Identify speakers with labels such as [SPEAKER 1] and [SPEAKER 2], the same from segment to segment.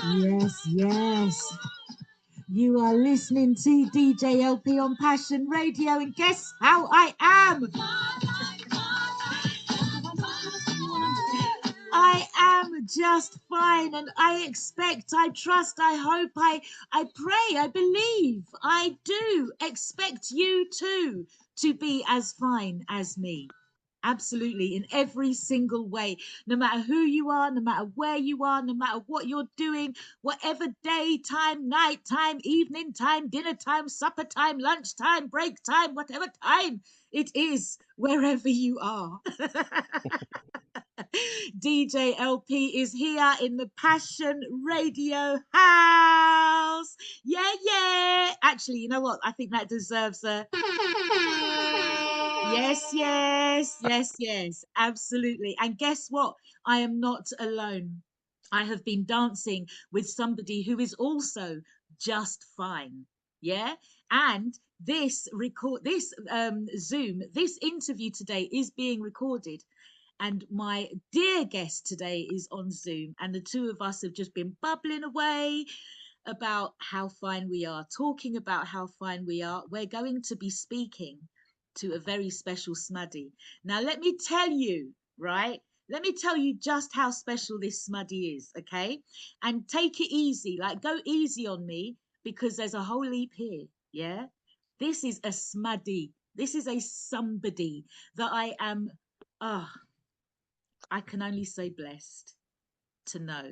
[SPEAKER 1] Yes, yes. You are listening to DJ LP on Passion Radio, and guess how I am? I am just fine, and I expect, I trust, I hope, I pray, I believe, I do expect you too to be as fine as me. Absolutely, in every single way, no matter who you are, no matter where you are, no matter what you're doing, whatever day, time, night time, evening time, dinner time, supper time, lunch time, break time, whatever time it is, wherever you are. DJ LP is here in the Passion Radio house. Yeah, yeah. Actually, you know what? I think that deserves a yes, yes, yes, yes. Absolutely. And guess what? I am not alone. I have been dancing with somebody who is also just fine. Yeah. And this Zoom, this interview today is being recorded, and my dear guest today is on Zoom, and the two of us have just been bubbling away about how fine we are, talking about how fine we are. We're going to be speaking to a very special smuddy. Now, let me tell you, right? Let me tell you just how special this smuddy is, okay? And take it easy, like go easy on me, because there's a whole heap here, yeah? This is a smuddy. This is a somebody that I am, ah, I can only say blessed to know,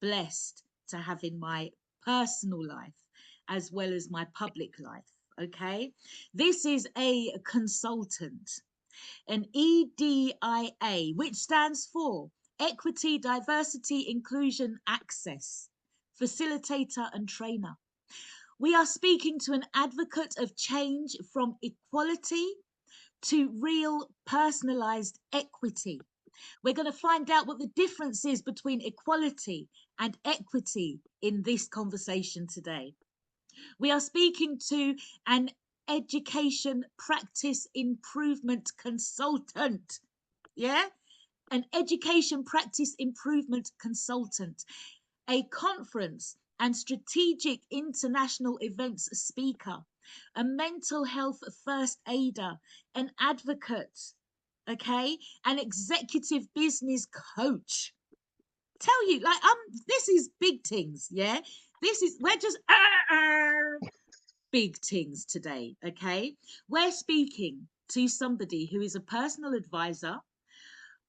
[SPEAKER 1] blessed to have in my personal life as well as my public life. Okay, this is a consultant, an EDIA, which stands for Equity, Diversity, Inclusion, Access, facilitator and trainer. We are speaking to an advocate of change from equality to real personalized equity. We're going to find out what the difference is between equality and equity in this conversation today. We are speaking to an education practice improvement consultant. Yeah? An education practice improvement consultant, a conference and strategic international events speaker, a mental health first aider, an advocate, okay, an executive business coach. Tell you, like, this is big things, yeah. We're just big things today, okay. We're speaking to somebody who is a personal advisor,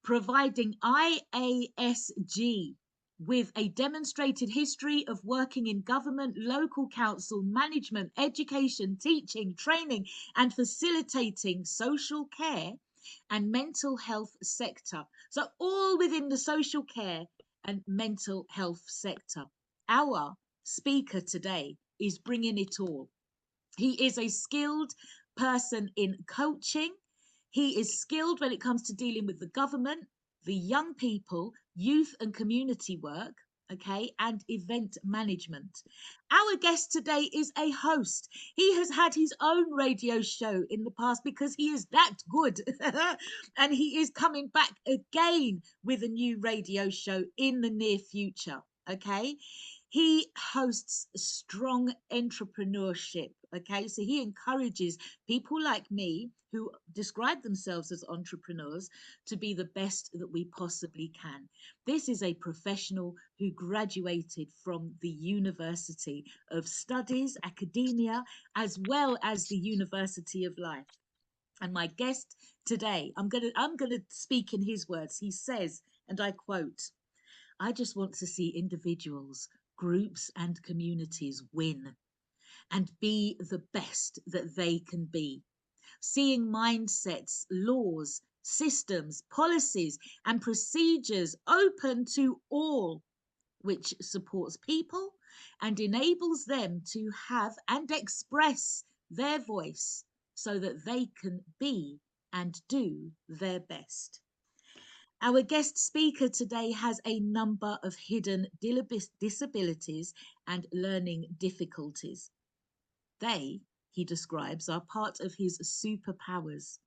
[SPEAKER 1] providing IASG with a demonstrated history of working in government, local council, management, education, teaching, training, and facilitating social care and mental health sector. So, all within the social care and mental health sector. Our speaker today is bringing it all. He is a skilled person in coaching. He is skilled when it comes to dealing with the government, the young people, youth and community work, okay, and event management. Our guest today is a host. He has had his own radio show in the past because he is that good. And he is coming back again with a new radio show in the near future, okay? He hosts strong entrepreneurship. Okay, so he encourages people like me who describe themselves as entrepreneurs to be the best that we possibly can. This is a professional who graduated from the University of Studies, Academia, as well as the University of Life. And my guest today, I'm gonna speak in his words. He says, and I quote, I just want to see individuals, groups, and communities win and be the best that they can be. Seeing mindsets, laws, systems, policies, and procedures open to all, which supports people and enables them to have and express their voice so that they can be and do their best. Our guest speaker today has a number of hidden disabilities and learning difficulties. They, he describes, are part of his superpowers.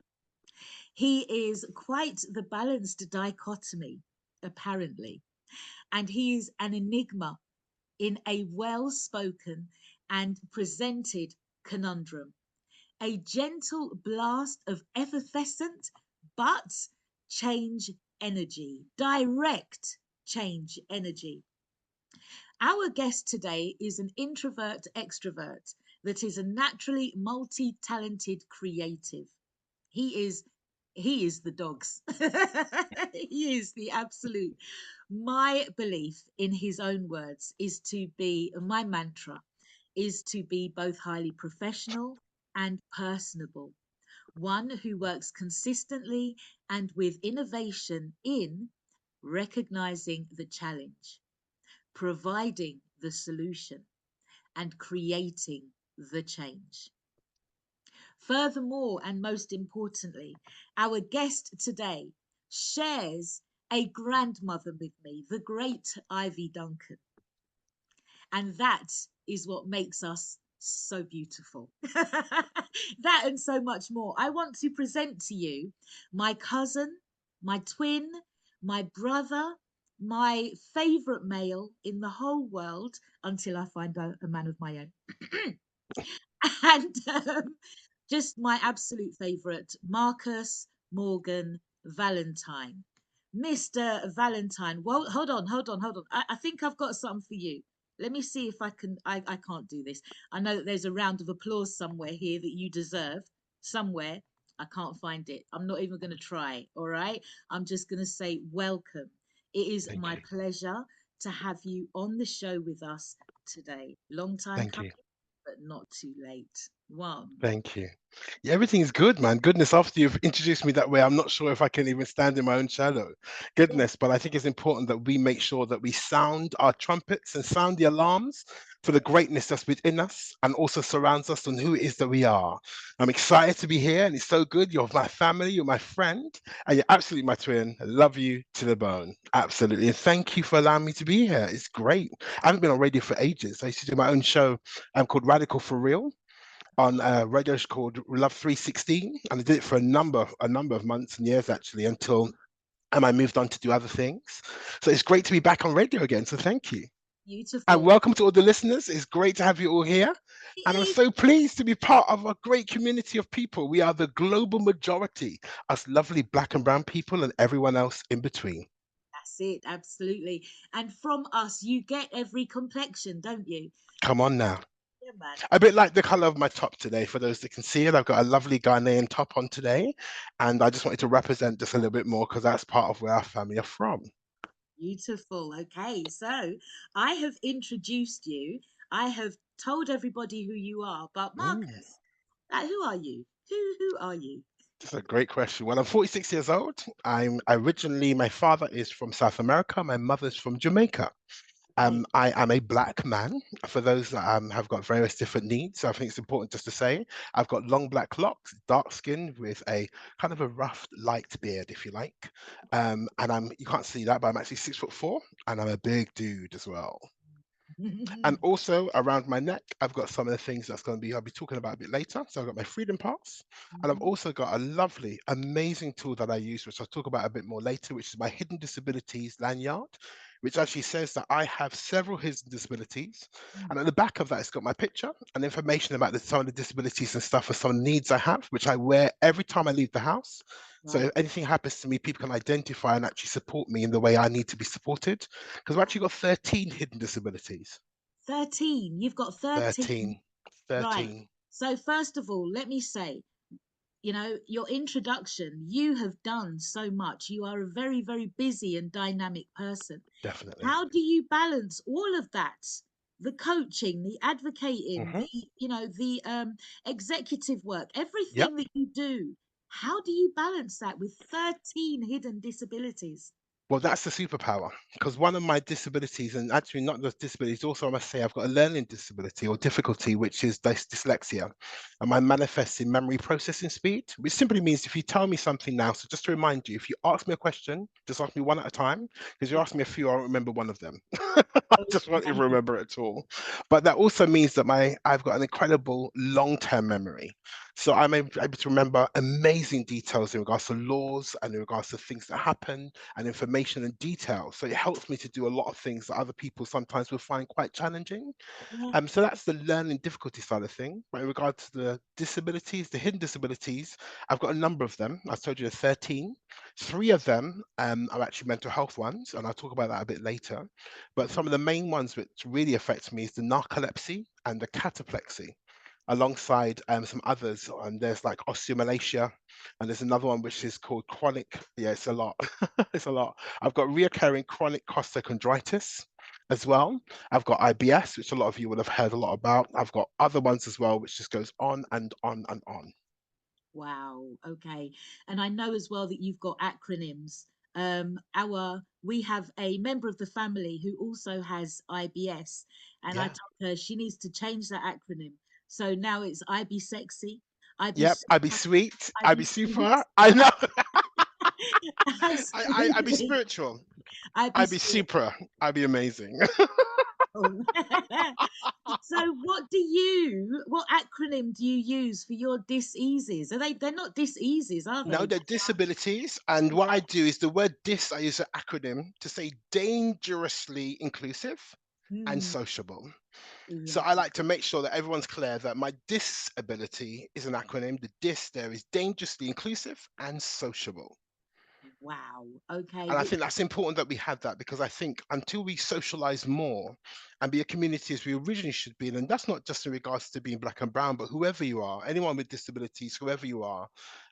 [SPEAKER 1] He is quite the balanced dichotomy, apparently, and he is an enigma in a well spoken and presented conundrum, a gentle blast of effervescent but change energy, direct change energy. Our guest today is an introvert extrovert that is a naturally multi-talented creative. He is he is the dogs. He is the absolute. My belief, in his own words, is to be my mantra is to be both highly professional and personable, one who works consistently and with innovation in recognizing the challenge, providing the solution, and creating the change. Furthermore, and most importantly, our guest today shares a grandmother with me, the great Ivy Duncan. And that is what makes us so beautiful. That and so much more. I want to present to you my cousin, my twin, my brother, my favorite male in the whole world until I find a man of my own. And just my absolute favorite, Marcus Morgan Valentine. Mr. Valentine, well, hold on. I think I've got something for you. Let me see if I can. I can't do this. I know that there's a round of applause somewhere here that you deserve. Somewhere. I can't find it. I'm not even going to try. All right. I'm just going to say welcome. It is
[SPEAKER 2] Thank
[SPEAKER 1] my
[SPEAKER 2] you.
[SPEAKER 1] pleasure to have you on the show with us today. Long time
[SPEAKER 2] Thank
[SPEAKER 1] coming,
[SPEAKER 2] you.
[SPEAKER 1] but not too late. One.
[SPEAKER 2] Thank you. Yeah, everything's good, man. Goodness, after you've introduced me that way, I'm not sure if I can even stand in my own shadow. Goodness, but I think it's important that we make sure that we sound our trumpets and sound the alarms for the greatness that's within us and also surrounds us on who it is that we are. I'm excited to be here, and it's so good. You're my family, you're my friend, and you're absolutely my twin. I love you to the bone. Absolutely. And thank you for allowing me to be here. It's great. I haven't been on radio for ages. I used to do my own show called Radical for Real on a radio show called Love 316, and I did it for a number of months and years actually until I moved on to do other things. So it's great to be back on radio again. So thank you. And
[SPEAKER 1] Beautiful.
[SPEAKER 2] welcome to all the listeners. It's great to have you all here.
[SPEAKER 1] It
[SPEAKER 2] And I'm
[SPEAKER 1] is.
[SPEAKER 2] so pleased to be part of a great community of people. We are the global majority, us lovely black and brown people and everyone else in between.
[SPEAKER 1] That's it. Absolutely. And from us, you get every complexion, don't you?
[SPEAKER 2] Come on now.
[SPEAKER 1] Yeah, man.
[SPEAKER 2] A bit like the color of my top today. For those that can see it, I've got a lovely Ghanaian top on today. And I just wanted to represent just a little bit more because that's part of where our family are from.
[SPEAKER 1] Beautiful. Okay. So I have introduced you. I have told everybody who you are. But
[SPEAKER 2] Mm,
[SPEAKER 1] Marcus, who are you? Who are you?
[SPEAKER 2] that's a great question. Well, I'm 46 years old. My father is from South America. My mother's from Jamaica.
[SPEAKER 1] Right.
[SPEAKER 2] I am a black man. For those that have got various different needs, so I think it's important just to say I've got long black locks, dark skin with a kind of a rough light beard, if you like. And you can't see that, but I'm actually 6'4", and I'm a big dude as well. And also around my neck, I've got some of the things I'll be talking about a bit later. So I've got my freedom pass, and I've
[SPEAKER 1] Mhm.
[SPEAKER 2] also got a lovely, amazing tool that I use, which I'll talk about a bit more later, which is my hidden disabilities lanyard, which actually says that I have several hidden disabilities. And at the back of that, it's got my picture and information about some of the disabilities and stuff for some needs I have, which I wear every time I leave the house. So if
[SPEAKER 1] Right.
[SPEAKER 2] anything happens to me, people can identify and actually support me in the way I need to be supported. Because I've actually got 13 hidden disabilities.
[SPEAKER 1] 13. You've got 13.
[SPEAKER 2] 13.
[SPEAKER 1] Right.
[SPEAKER 2] 13.
[SPEAKER 1] So, first of all, let me say, your introduction, you have done so much. You are a very, very busy and dynamic person.
[SPEAKER 2] Definitely.
[SPEAKER 1] How do you balance all of that? The coaching, the advocating,
[SPEAKER 2] Hmm.
[SPEAKER 1] the executive work,
[SPEAKER 2] Yep.
[SPEAKER 1] everything that you do. How do you balance that with 13 hidden disabilities?
[SPEAKER 2] Well, that's the superpower because one of my disabilities, and actually not just disabilities, also I must say I've got a learning disability or difficulty, which is dyslexia. And mine manifests in memory processing speed, which simply means if you tell me something now, so just to remind you, if you ask me a question, just ask me one at a time, because you ask me a few, I won't remember one of them. I just won't even
[SPEAKER 1] Okay.
[SPEAKER 2] remember it at all. But that also means that I've got an incredible long-term memory. So I'm able to remember amazing details in regards to laws and in regards to things that happen and information and detail. So it helps me to do a lot of things that other people sometimes will find quite challenging.
[SPEAKER 1] Yeah.
[SPEAKER 2] So that's the learning difficulty side of thing. But in regard to the disabilities, the hidden disabilities, I've got a number of them. I told you there's 13. Three of them are actually mental health ones, and I'll talk about that a bit later. But some of the main ones which really affect me is the narcolepsy and the cataplexy, alongside some others. And there's like osteomalacia, and there's another one which is called chronic. Yeah, it's a lot. It's a lot. I've got reoccurring chronic costochondritis as well. I've got IBS, which a lot of you would have heard a lot about. I've got other ones as well, which just goes on and on and on.
[SPEAKER 1] Wow. Okay. And I know as well that you've got acronyms. Our We have a member of the family who also has IBS, and I
[SPEAKER 2] Yeah.
[SPEAKER 1] told her she needs to change that acronym. So now it's I be sexy, I be
[SPEAKER 2] Yep. I'd be
[SPEAKER 1] super,
[SPEAKER 2] sweet.
[SPEAKER 1] I
[SPEAKER 2] I'd
[SPEAKER 1] be
[SPEAKER 2] be
[SPEAKER 1] sweet,
[SPEAKER 2] super. I know. I'd be
[SPEAKER 1] absolutely,
[SPEAKER 2] spiritual.
[SPEAKER 1] I be
[SPEAKER 2] I'd be
[SPEAKER 1] spirit.
[SPEAKER 2] super. I'd be amazing.
[SPEAKER 1] So what acronym do you use for your diseases? They're not diseases, are
[SPEAKER 2] No,
[SPEAKER 1] they?
[SPEAKER 2] they're disabilities. And what I do is the word dis, I use an acronym to say dangerously inclusive and
[SPEAKER 1] Mm,
[SPEAKER 2] sociable. So
[SPEAKER 1] yeah.
[SPEAKER 2] I like to make sure that everyone's clear that my disability is an acronym. The dis there is dangerously inclusive and sociable.
[SPEAKER 1] Wow. Okay.
[SPEAKER 2] And I think that's important that we have that, because I think until we socialize more and be a community as we originally should be, and that's not just in regards to being black and brown, but whoever you are, anyone with disabilities, whoever you are,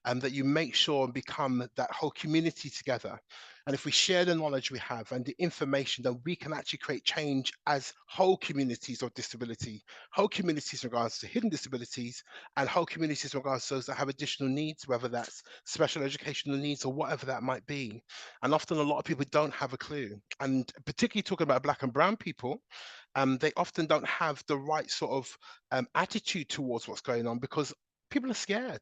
[SPEAKER 2] and that you make sure and become that whole community together. And if we share the knowledge we have and the information, then we can actually create change as whole communities of disability, whole communities in regards to hidden disabilities, and whole communities in regards to those that have additional needs, whether that's special educational needs or whatever that might be. And often a lot of people don't have a clue. And particularly talking about black and brown people, they often don't have the right sort of attitude towards what's going on, because people are scared.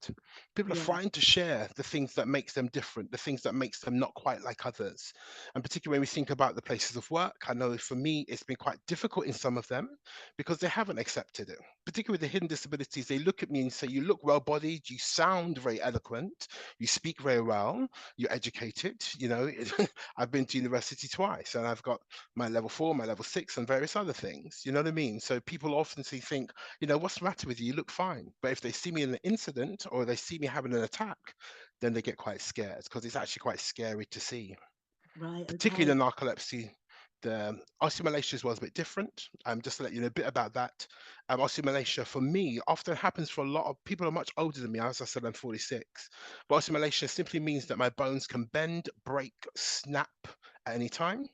[SPEAKER 2] People are
[SPEAKER 1] Yeah.
[SPEAKER 2] frightened to share the things that makes them different, the things that makes them not quite like others. And particularly when we think about the places of work, I know for me it's been quite difficult in some of them because they haven't accepted it. Particularly with the hidden disabilities, they look at me and say, "You look well-bodied, you sound very eloquent, you speak very well, you're educated." I've been to university twice, and I've got my level 4, my level 6, and various other things. You know what I mean? So people often think, "What's the matter with you? You look fine." But if they see me in an incident or they see me having an attack, then they get quite scared, because it's actually quite scary to see.
[SPEAKER 1] Right.
[SPEAKER 2] Particularly
[SPEAKER 1] Okay.
[SPEAKER 2] the narcolepsy. The osteomalacia was a bit different. Just to let you know a bit about that. Osteomalacia for me often happens for a lot of people who are much older than me. As I said, I'm 46. But osteomalacia simply means that my bones can bend, break, snap at any time.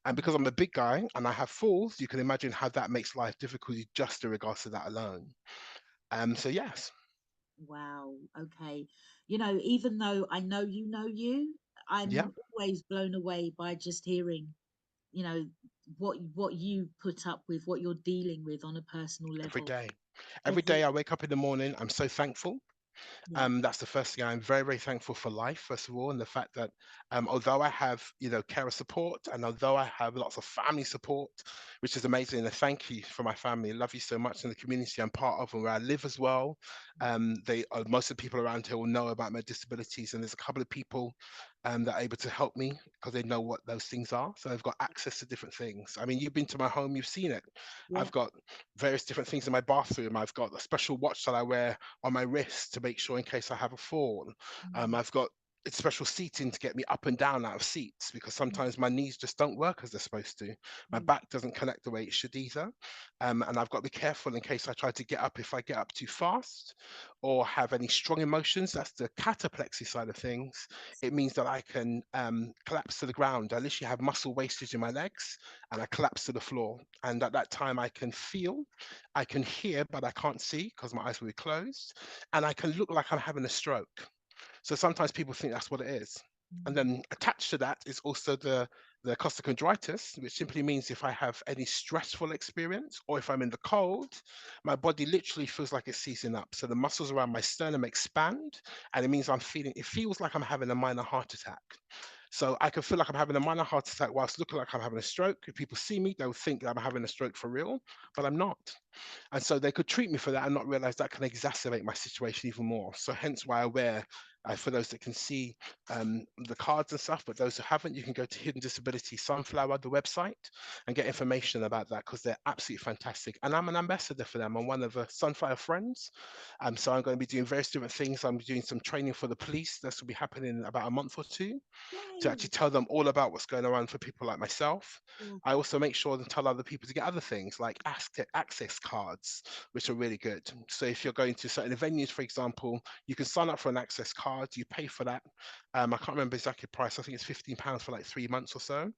[SPEAKER 2] And
[SPEAKER 1] Mm,
[SPEAKER 2] because I'm a big guy and I have falls, you can imagine how that makes life difficult just in regards to that alone. So yes,
[SPEAKER 1] wow. Okay. Even though I know you,
[SPEAKER 2] yeah,
[SPEAKER 1] I'm always blown away by just hearing, you know, what you put up with, what you're dealing with on a personal
[SPEAKER 2] every
[SPEAKER 1] level.
[SPEAKER 2] day. Every
[SPEAKER 1] Every
[SPEAKER 2] day I wake up in the morning, I'm so thankful.
[SPEAKER 1] Yeah.
[SPEAKER 2] That's the first thing. I'm very, very thankful for life, first of all, and the fact that although I have, carer support, and although I have lots of family support, which is amazing, and thank you for my family. I love you so much, in the community I'm part of and where I live as well. Most of the people around here will know about my disabilities, and there's a couple of people that are able to help me because they know what those things are. So they've got access to different things. I mean, you've been to my home, you've seen it.
[SPEAKER 1] Yeah.
[SPEAKER 2] I've got various different things in my bathroom. I've got a special watch that I wear on my wrist to make sure in case I have a fall.
[SPEAKER 1] Mm,
[SPEAKER 2] I've got it's special seating to get me up and down out of seats, because sometimes my knees just don't work as they're supposed to. My
[SPEAKER 1] mm,
[SPEAKER 2] back doesn't connect the way it should either. And I've got to be careful in case I try to get up, if I get up too fast or have any strong emotions. That's the cataplexy side of things. It means that I can collapse to the ground. I literally have muscle wastage in my legs and I collapse to the floor. And at that time, I can feel, I can hear, but I can't see because my eyes will be closed. And I can look like I'm having a stroke. So sometimes people think that's what it is. And
[SPEAKER 1] mm.
[SPEAKER 2] then attached to that is also the costochondritis, which simply means if I have any stressful experience or if I'm in the cold, my body literally feels like it's seizing up. So the muscles around my sternum expand, and it means it feels like I'm having a minor heart attack. So I can feel like I'm having a minor heart attack whilst looking like I'm having a stroke. If people see me, they'll think that I'm having a stroke for real, but I'm not. And so they could treat me for that and not realize that can exacerbate my situation even more. So hence why I wear, for those that can see the cards and stuff, but those who haven't, you can go to Hidden Disability Sunflower, the website, and get information about that because they're absolutely fantastic. And I'm an ambassador for them. I'm one of the Sunflower friends. So I'm going to be doing various different things. I'm doing some training for the police. This will be happening in about a month or two to
[SPEAKER 1] Yay.
[SPEAKER 2] actually tell them all about what's going on for people like myself.
[SPEAKER 1] Yeah.
[SPEAKER 2] I also make sure to tell other people to get other things like access cards, which are really good. So if you're going to certain venues, for example, you can sign up for an access card, you pay for that. I can't remember exactly the price. I think it's £15 for like 3 months or so.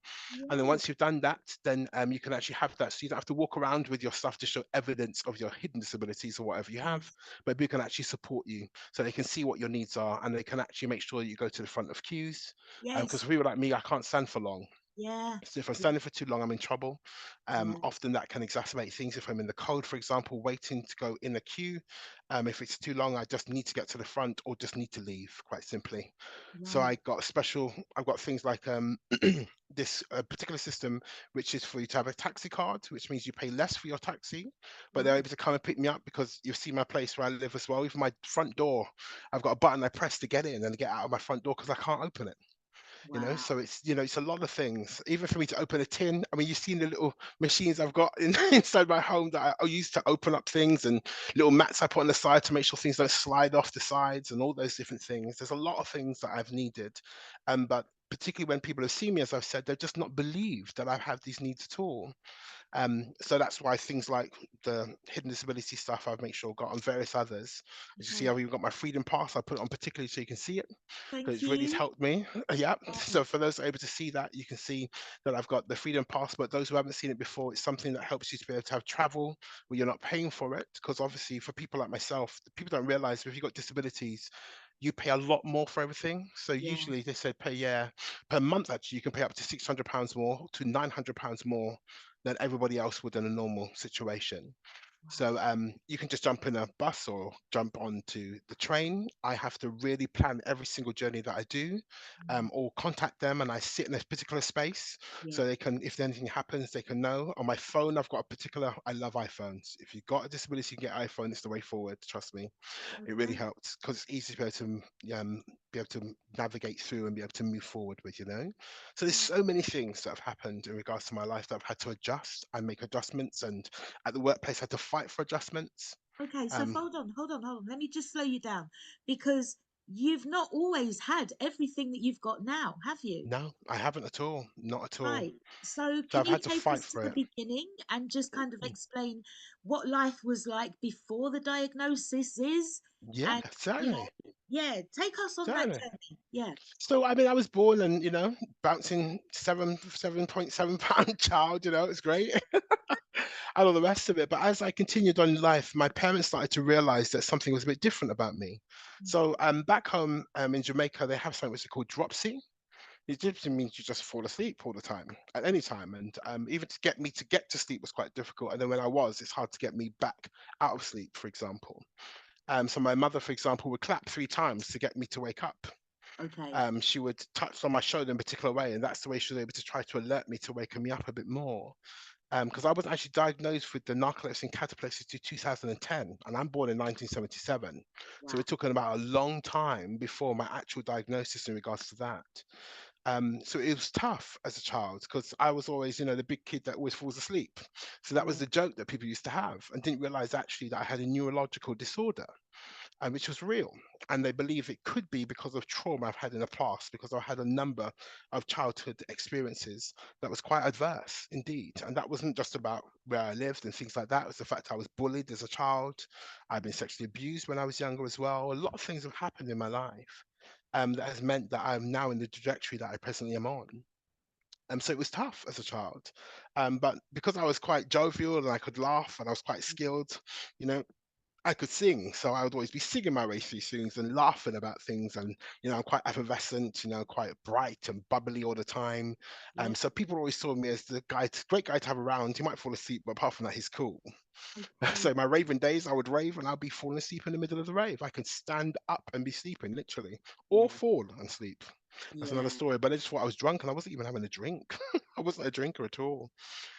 [SPEAKER 2] And then
[SPEAKER 1] Yeah.
[SPEAKER 2] once you've done that, then you can actually have that. So you don't have to walk around with your stuff to show evidence of your hidden disabilities or whatever you have,
[SPEAKER 1] Yes.
[SPEAKER 2] but people can actually support you so they can see what your needs are and they can actually make sure that you go to the front of queues. Because
[SPEAKER 1] Yes.
[SPEAKER 2] for people like me, I can't stand for long.
[SPEAKER 1] Yeah.
[SPEAKER 2] So if I'm
[SPEAKER 1] Yeah.
[SPEAKER 2] standing for too long, I'm in trouble.
[SPEAKER 1] Yeah.
[SPEAKER 2] Often that can exacerbate things. If I'm in the cold, for example, waiting to go in the queue, if it's too long, I just need to get to the front or just need to leave, quite simply. So
[SPEAKER 1] Right.
[SPEAKER 2] I got a special. I've got things like this particular system, which is for you to have a taxi card, which means you pay less for your taxi, but they're
[SPEAKER 1] Right.
[SPEAKER 2] able to come and pick me up because you see my place where I live as well. Even my front door, I've got a button I press to get in and get out of my front door because I can't open it.
[SPEAKER 1] Wow.
[SPEAKER 2] So it's a lot of things. Even for me to open a tin, I mean, you've seen the little machines I've got inside my home that I use to open up things, and little mats I put on the side to make sure things don't slide off the sides, and all those different things. There's a lot of things that I've needed, but particularly when people have seen me, as I've said, they've just not believed that I've had these needs at all. So that's why things like the hidden disability stuff I've made sure got on various others. As you see,
[SPEAKER 1] Okay.
[SPEAKER 2] I've even got my freedom pass. I put it on particularly so you can see it because
[SPEAKER 1] Thank
[SPEAKER 2] it's really
[SPEAKER 1] you.
[SPEAKER 2] helped me. Yeah.
[SPEAKER 1] Oh,
[SPEAKER 2] So for those able to see that, you can see that I've got the freedom pass. But those who haven't seen it before, it's something that helps you to be able to have travel where you're not paying for it. Because obviously, for people like myself, people don't realize if you've got disabilities, you pay a lot more for everything. So
[SPEAKER 1] yeah.
[SPEAKER 2] usually they said per month actually you can pay up to £600 more to £900 more than everybody else would in a normal situation.
[SPEAKER 1] Wow.
[SPEAKER 2] So you can just jump in a bus or jump onto the train. I have to really plan every single journey that I do,
[SPEAKER 1] Mm.
[SPEAKER 2] or contact them, and I sit in a particular space
[SPEAKER 1] Yeah.
[SPEAKER 2] so they can, if anything happens, they can know. On my phone, I've got a particular. I love iPhones. If you've got a disability, you can get iPhone. It's the way forward. Trust me, it really
[SPEAKER 1] Okay.
[SPEAKER 2] helps because it's easy to be able to navigate through and be able to move forward with. So there's
[SPEAKER 1] Yeah.
[SPEAKER 2] so many things that have happened in regards to my life that I've had to adjust and make adjustments, and at the workplace I had to fight for adjustments.
[SPEAKER 1] Okay. So
[SPEAKER 2] um
[SPEAKER 1] hold on, hold on, hold on. Let me just slow you down because you've not always had everything that you've got now, have you?
[SPEAKER 2] no, I haven't at all, not at all.
[SPEAKER 1] Right. So
[SPEAKER 2] So
[SPEAKER 1] can
[SPEAKER 2] I've
[SPEAKER 1] you
[SPEAKER 2] had to
[SPEAKER 1] take
[SPEAKER 2] fight
[SPEAKER 1] us to
[SPEAKER 2] for
[SPEAKER 1] the
[SPEAKER 2] it.
[SPEAKER 1] beginning and just kind of explain what life was like before the diagnosis is?
[SPEAKER 2] Yeah,
[SPEAKER 1] And yeah,
[SPEAKER 2] certainly.
[SPEAKER 1] yeah, take us on that
[SPEAKER 2] Certainly.
[SPEAKER 1] journey. Yeah.
[SPEAKER 2] So I mean, I was born and bouncing 7.7 pound child. It's great. And all the rest of it. But as I continued on in life, my parents started to realize that something was a bit different about me.
[SPEAKER 1] Mm.
[SPEAKER 2] So back home in Jamaica, they have something which is called dropsy. It just means you just fall asleep all the time, at any time. And even to get me to get to sleep was quite difficult. And then when I was, it's hard to get me back out of sleep, for example. So my mother, for example, would clap 3 times to get me to wake up.
[SPEAKER 1] Okay.
[SPEAKER 2] She would touch on my shoulder in a particular way, and that's the way she was able to try to alert me to waken me up a bit more. Because I was actually diagnosed with the narcolepsy and cataplexy to 2010, and I'm born in 1977. So
[SPEAKER 1] Wow.
[SPEAKER 2] it took about a long time before my actual diagnosis in regards to that. So it was tough as a child because I was always, the big kid that always falls asleep. So that was
[SPEAKER 1] Yeah.
[SPEAKER 2] the joke that people used to have, and didn't realize actually that I had a neurological disorder, which was real. And they believe it could be because of trauma I've had in the past, because I had a number of childhood experiences that was quite adverse indeed. And that wasn't just about where I lived and things like that. It was the fact I was bullied as a child. I've been sexually abused when I was younger as well. A lot of things have happened in my life that has meant that I'm now in the trajectory that I presently am on. So it was tough as a child. But because I was quite jovial and I could laugh and I was quite skilled, you know, I could sing, so I would always be singing my way through things and laughing about things. And I'm quite effervescent, quite bright and bubbly all the time.
[SPEAKER 1] Yeah.
[SPEAKER 2] So people always saw me as the guy, great guy to have around. He might fall asleep, but apart from that, he's cool.
[SPEAKER 1] Okay.
[SPEAKER 2] So my raving days, I would rave and I'd be falling asleep in the middle of the rave. I could stand up and be sleeping, literally, or
[SPEAKER 1] Yeah.
[SPEAKER 2] fall and sleep. That's another
[SPEAKER 1] Yeah.
[SPEAKER 2] story. But I just thought I was drunk and I wasn't even having a drink. I wasn't a drinker at all.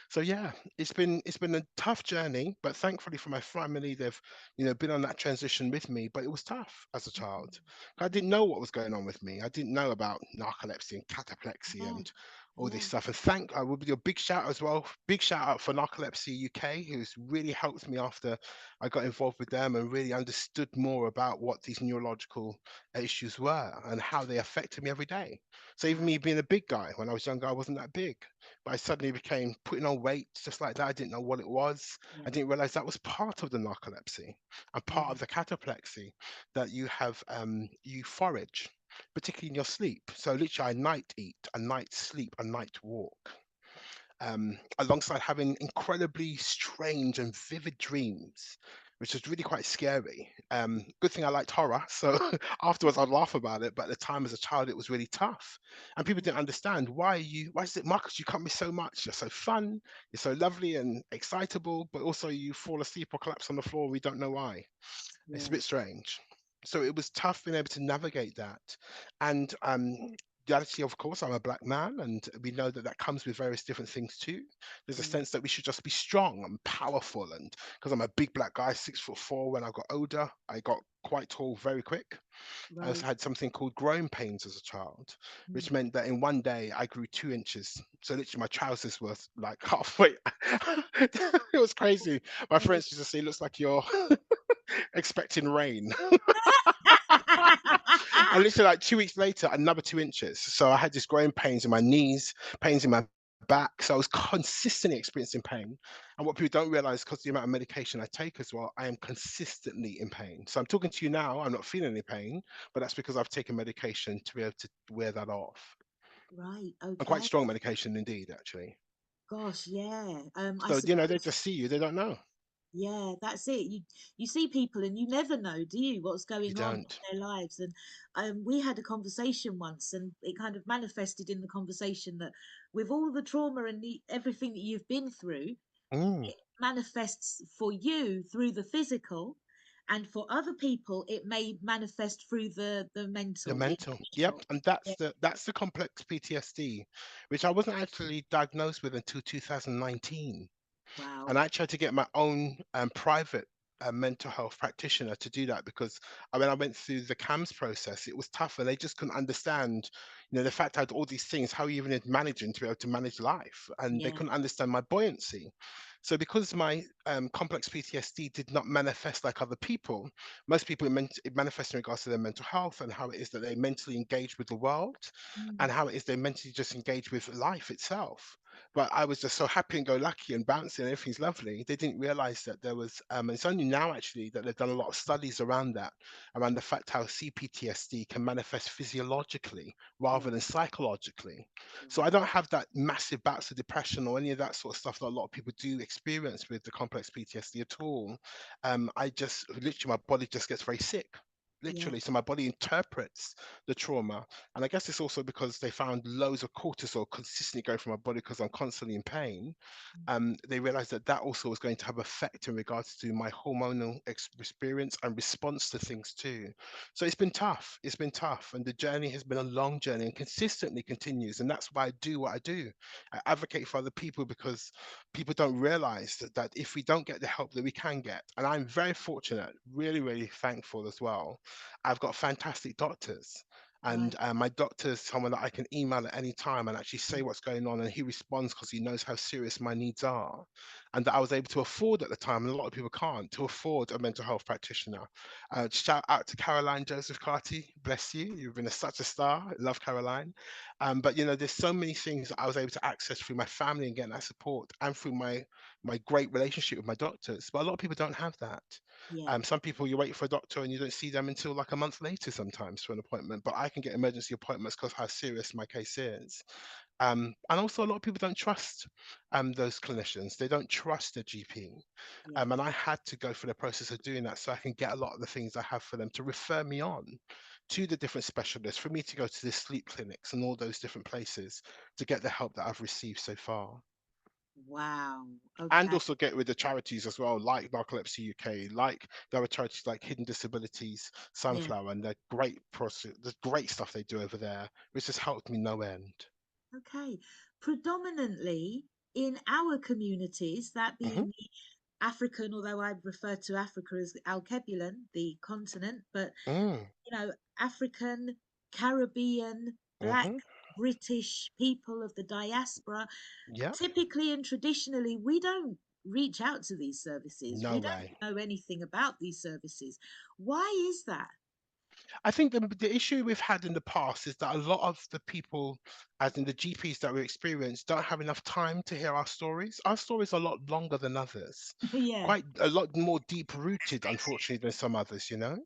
[SPEAKER 2] So yeah, it's been a tough journey, but thankfully for my family, they've been on that transition with me. But it was tough as a child. I
[SPEAKER 1] Mhm.
[SPEAKER 2] didn't know what was going on with me. I didn't know about narcolepsy and cataplexy
[SPEAKER 1] Yeah.
[SPEAKER 2] and all this
[SPEAKER 1] Yeah.
[SPEAKER 2] stuff. And I would do a big shout as well. Big shout out for Narcolepsy UK, who's really helped me after I got involved with them and really understood more about what these neurological issues were and how they affected me every day. So even
[SPEAKER 1] Wow.
[SPEAKER 2] me being a big guy when I was younger, I wasn't that big, but I suddenly became putting on weight just like that. I didn't know what it was. I
[SPEAKER 1] Yeah.
[SPEAKER 2] didn't realize that was part of the narcolepsy and part
[SPEAKER 1] Yeah.
[SPEAKER 2] of the cataplexy, that you have you forage, particularly in your sleep. So literally, I night eat, a night sleep, a night walk. Alongside having incredibly strange and vivid dreams, which was really quite scary. Good thing I liked horror, so afterwards I'd laugh about it. But at the time, as a child, it was really tough, and people
[SPEAKER 1] Mhm.
[SPEAKER 2] didn't understand why you. Why is it, Marcus? You cut me so much. You're so fun. You're so lovely and excitable, but also you fall asleep or collapse on the floor. We don't know why. It's a
[SPEAKER 1] Yeah.
[SPEAKER 2] bit strange. So it was tough being able to navigate that. And the reality, of course, I'm a black man, and we know that that comes with various different things too. There's a
[SPEAKER 1] Yeah.
[SPEAKER 2] sense that we should just be strong and powerful. And because I'm a big black guy, 6'4", when I got older, I got quite tall very quick. I also
[SPEAKER 1] Right.
[SPEAKER 2] had something called growing pains as a child, which
[SPEAKER 1] Mm.
[SPEAKER 2] meant that in one day I grew 2 inches. So literally my trousers were like halfway. It was crazy. My
[SPEAKER 1] Oh.
[SPEAKER 2] friends used to say, looks like you're expecting rain. And literally like 2 weeks later, another 2 inches. So I had this growing pains in my knees, pains in my back. So I was consistently experiencing pain. And what people don't realize, because the amount of medication I take as well, I am consistently in pain. So I'm talking to you now, I'm not feeling any pain, but that's because I've taken medication to be able to wear that off.
[SPEAKER 1] Right.
[SPEAKER 2] And quite
[SPEAKER 1] Okay.
[SPEAKER 2] strong medication indeed, actually.
[SPEAKER 1] Gosh. Yeah. I
[SPEAKER 2] So, they
[SPEAKER 1] suppose.
[SPEAKER 2] just see you, they don't know.
[SPEAKER 1] Yeah, that's it. You see people and you never know, do you, what's
[SPEAKER 2] You
[SPEAKER 1] going on in
[SPEAKER 2] don't.
[SPEAKER 1] their lives? And we had a conversation once, and it kind of manifested in the conversation that with all the trauma and everything that you've been through,
[SPEAKER 2] Mm.
[SPEAKER 1] it manifests for you through the physical, and for other people, it may manifest through the
[SPEAKER 2] The
[SPEAKER 1] mental, the
[SPEAKER 2] mental. Yep.
[SPEAKER 1] emotional.
[SPEAKER 2] And
[SPEAKER 1] Yeah.
[SPEAKER 2] that's the complex PTSD, which I wasn't actually diagnosed with until 2019. And
[SPEAKER 1] Wow.
[SPEAKER 2] I tried to get my own private mental health practitioner to do that because when I went through the CAMS process, it was tough and they just couldn't understand, the fact I had all these things, how you even managing to be able to manage life. And they
[SPEAKER 1] Yeah.
[SPEAKER 2] couldn't understand my buoyancy. So because my complex PTSD did not manifest like other people, most people it manifests in regards to their mental health and how it is that they mentally engage with the world and
[SPEAKER 1] Mm.
[SPEAKER 2] how it is they mentally just engage with life itself. But I was just so happy and go lucky and bouncy and everything's lovely. They didn't realize that there was, it's only now actually that they've done a lot of studies around that, around the fact how CPTSD can manifest physiologically
[SPEAKER 1] Yeah.
[SPEAKER 2] rather than psychologically. So I
[SPEAKER 1] Wow.
[SPEAKER 2] don't have that massive bouts of depression or any of that sort of stuff that a lot of people do experience with the complex PTSD at all. I just literally, my body just gets very sick.
[SPEAKER 1] Yeah.
[SPEAKER 2] Literally, so my body interprets the trauma, and I guess it's also because they found loads of cortisol consistently going from my body because I'm constantly in pain.
[SPEAKER 1] Mm.
[SPEAKER 2] They realized that that also was going to have effect in regards to my hormonal experience and response to things too. So it's been tough. It's been tough, and the journey has been a long journey and consistently continues. And that's why I do what I do. I advocate for other people because people don't realize that if we don't get the help that we can get, and I'm very fortunate, really, really thankful as well. I've got fantastic doctors. And
[SPEAKER 1] Right.
[SPEAKER 2] my doctor is someone that I can email at any time and actually say
[SPEAKER 1] Mm.
[SPEAKER 2] what's going on, and he responds because he knows how serious my needs are, and that I was able to afford at the time, and a lot of people can't, to afford a mental health practitioner. Shout out to Caroline Joseph Carty, bless you. You've been such a star. I love Caroline. But there's so many things that I was able to access through my family and getting that support, and through my great relationship with my doctors. But a lot of people don't have that.
[SPEAKER 1] Yeah.
[SPEAKER 2] Some people, you wait for a doctor and you don't see them until like a month later sometimes for an appointment. But I can get emergency appointments because how serious my case is. And also, a lot of people don't trust those clinicians. They don't trust the GP.
[SPEAKER 1] Yeah.
[SPEAKER 2] And I had to go through the process of doing that so I can get a lot of the things I have for them to refer me on to the different specialists, for me to go to the sleep clinics and all those different places to get the help that I've received so far.
[SPEAKER 1] Wow.
[SPEAKER 2] And
[SPEAKER 1] Okay.
[SPEAKER 2] also get with the charities as well, like Narcolepsy UK, like there are charities like Hidden Disabilities,
[SPEAKER 1] Yeah.
[SPEAKER 2] Sunflower, and the great stuff they do over there, which has helped me no end.
[SPEAKER 1] Okay. Predominantly in our communities, that
[SPEAKER 2] Hmm.
[SPEAKER 1] being the African, although I refer to Africa as Alkebulan, the continent, but
[SPEAKER 2] Mm,
[SPEAKER 1] African, Caribbean, Black,
[SPEAKER 2] hmm.
[SPEAKER 1] British people of the diaspora,
[SPEAKER 2] Yeah,
[SPEAKER 1] typically and traditionally, we don't reach out to these services.
[SPEAKER 2] no
[SPEAKER 1] We don't
[SPEAKER 2] way.
[SPEAKER 1] know anything about these services. Why is that?
[SPEAKER 2] I think the issue we've had in the past is that a lot of the people, as in the GPs that we experience, don't have enough time to hear our stories. Our stories are a lot longer than others,
[SPEAKER 1] Yeah,
[SPEAKER 2] quite a lot more deep rooted, unfortunately, than some others, you know?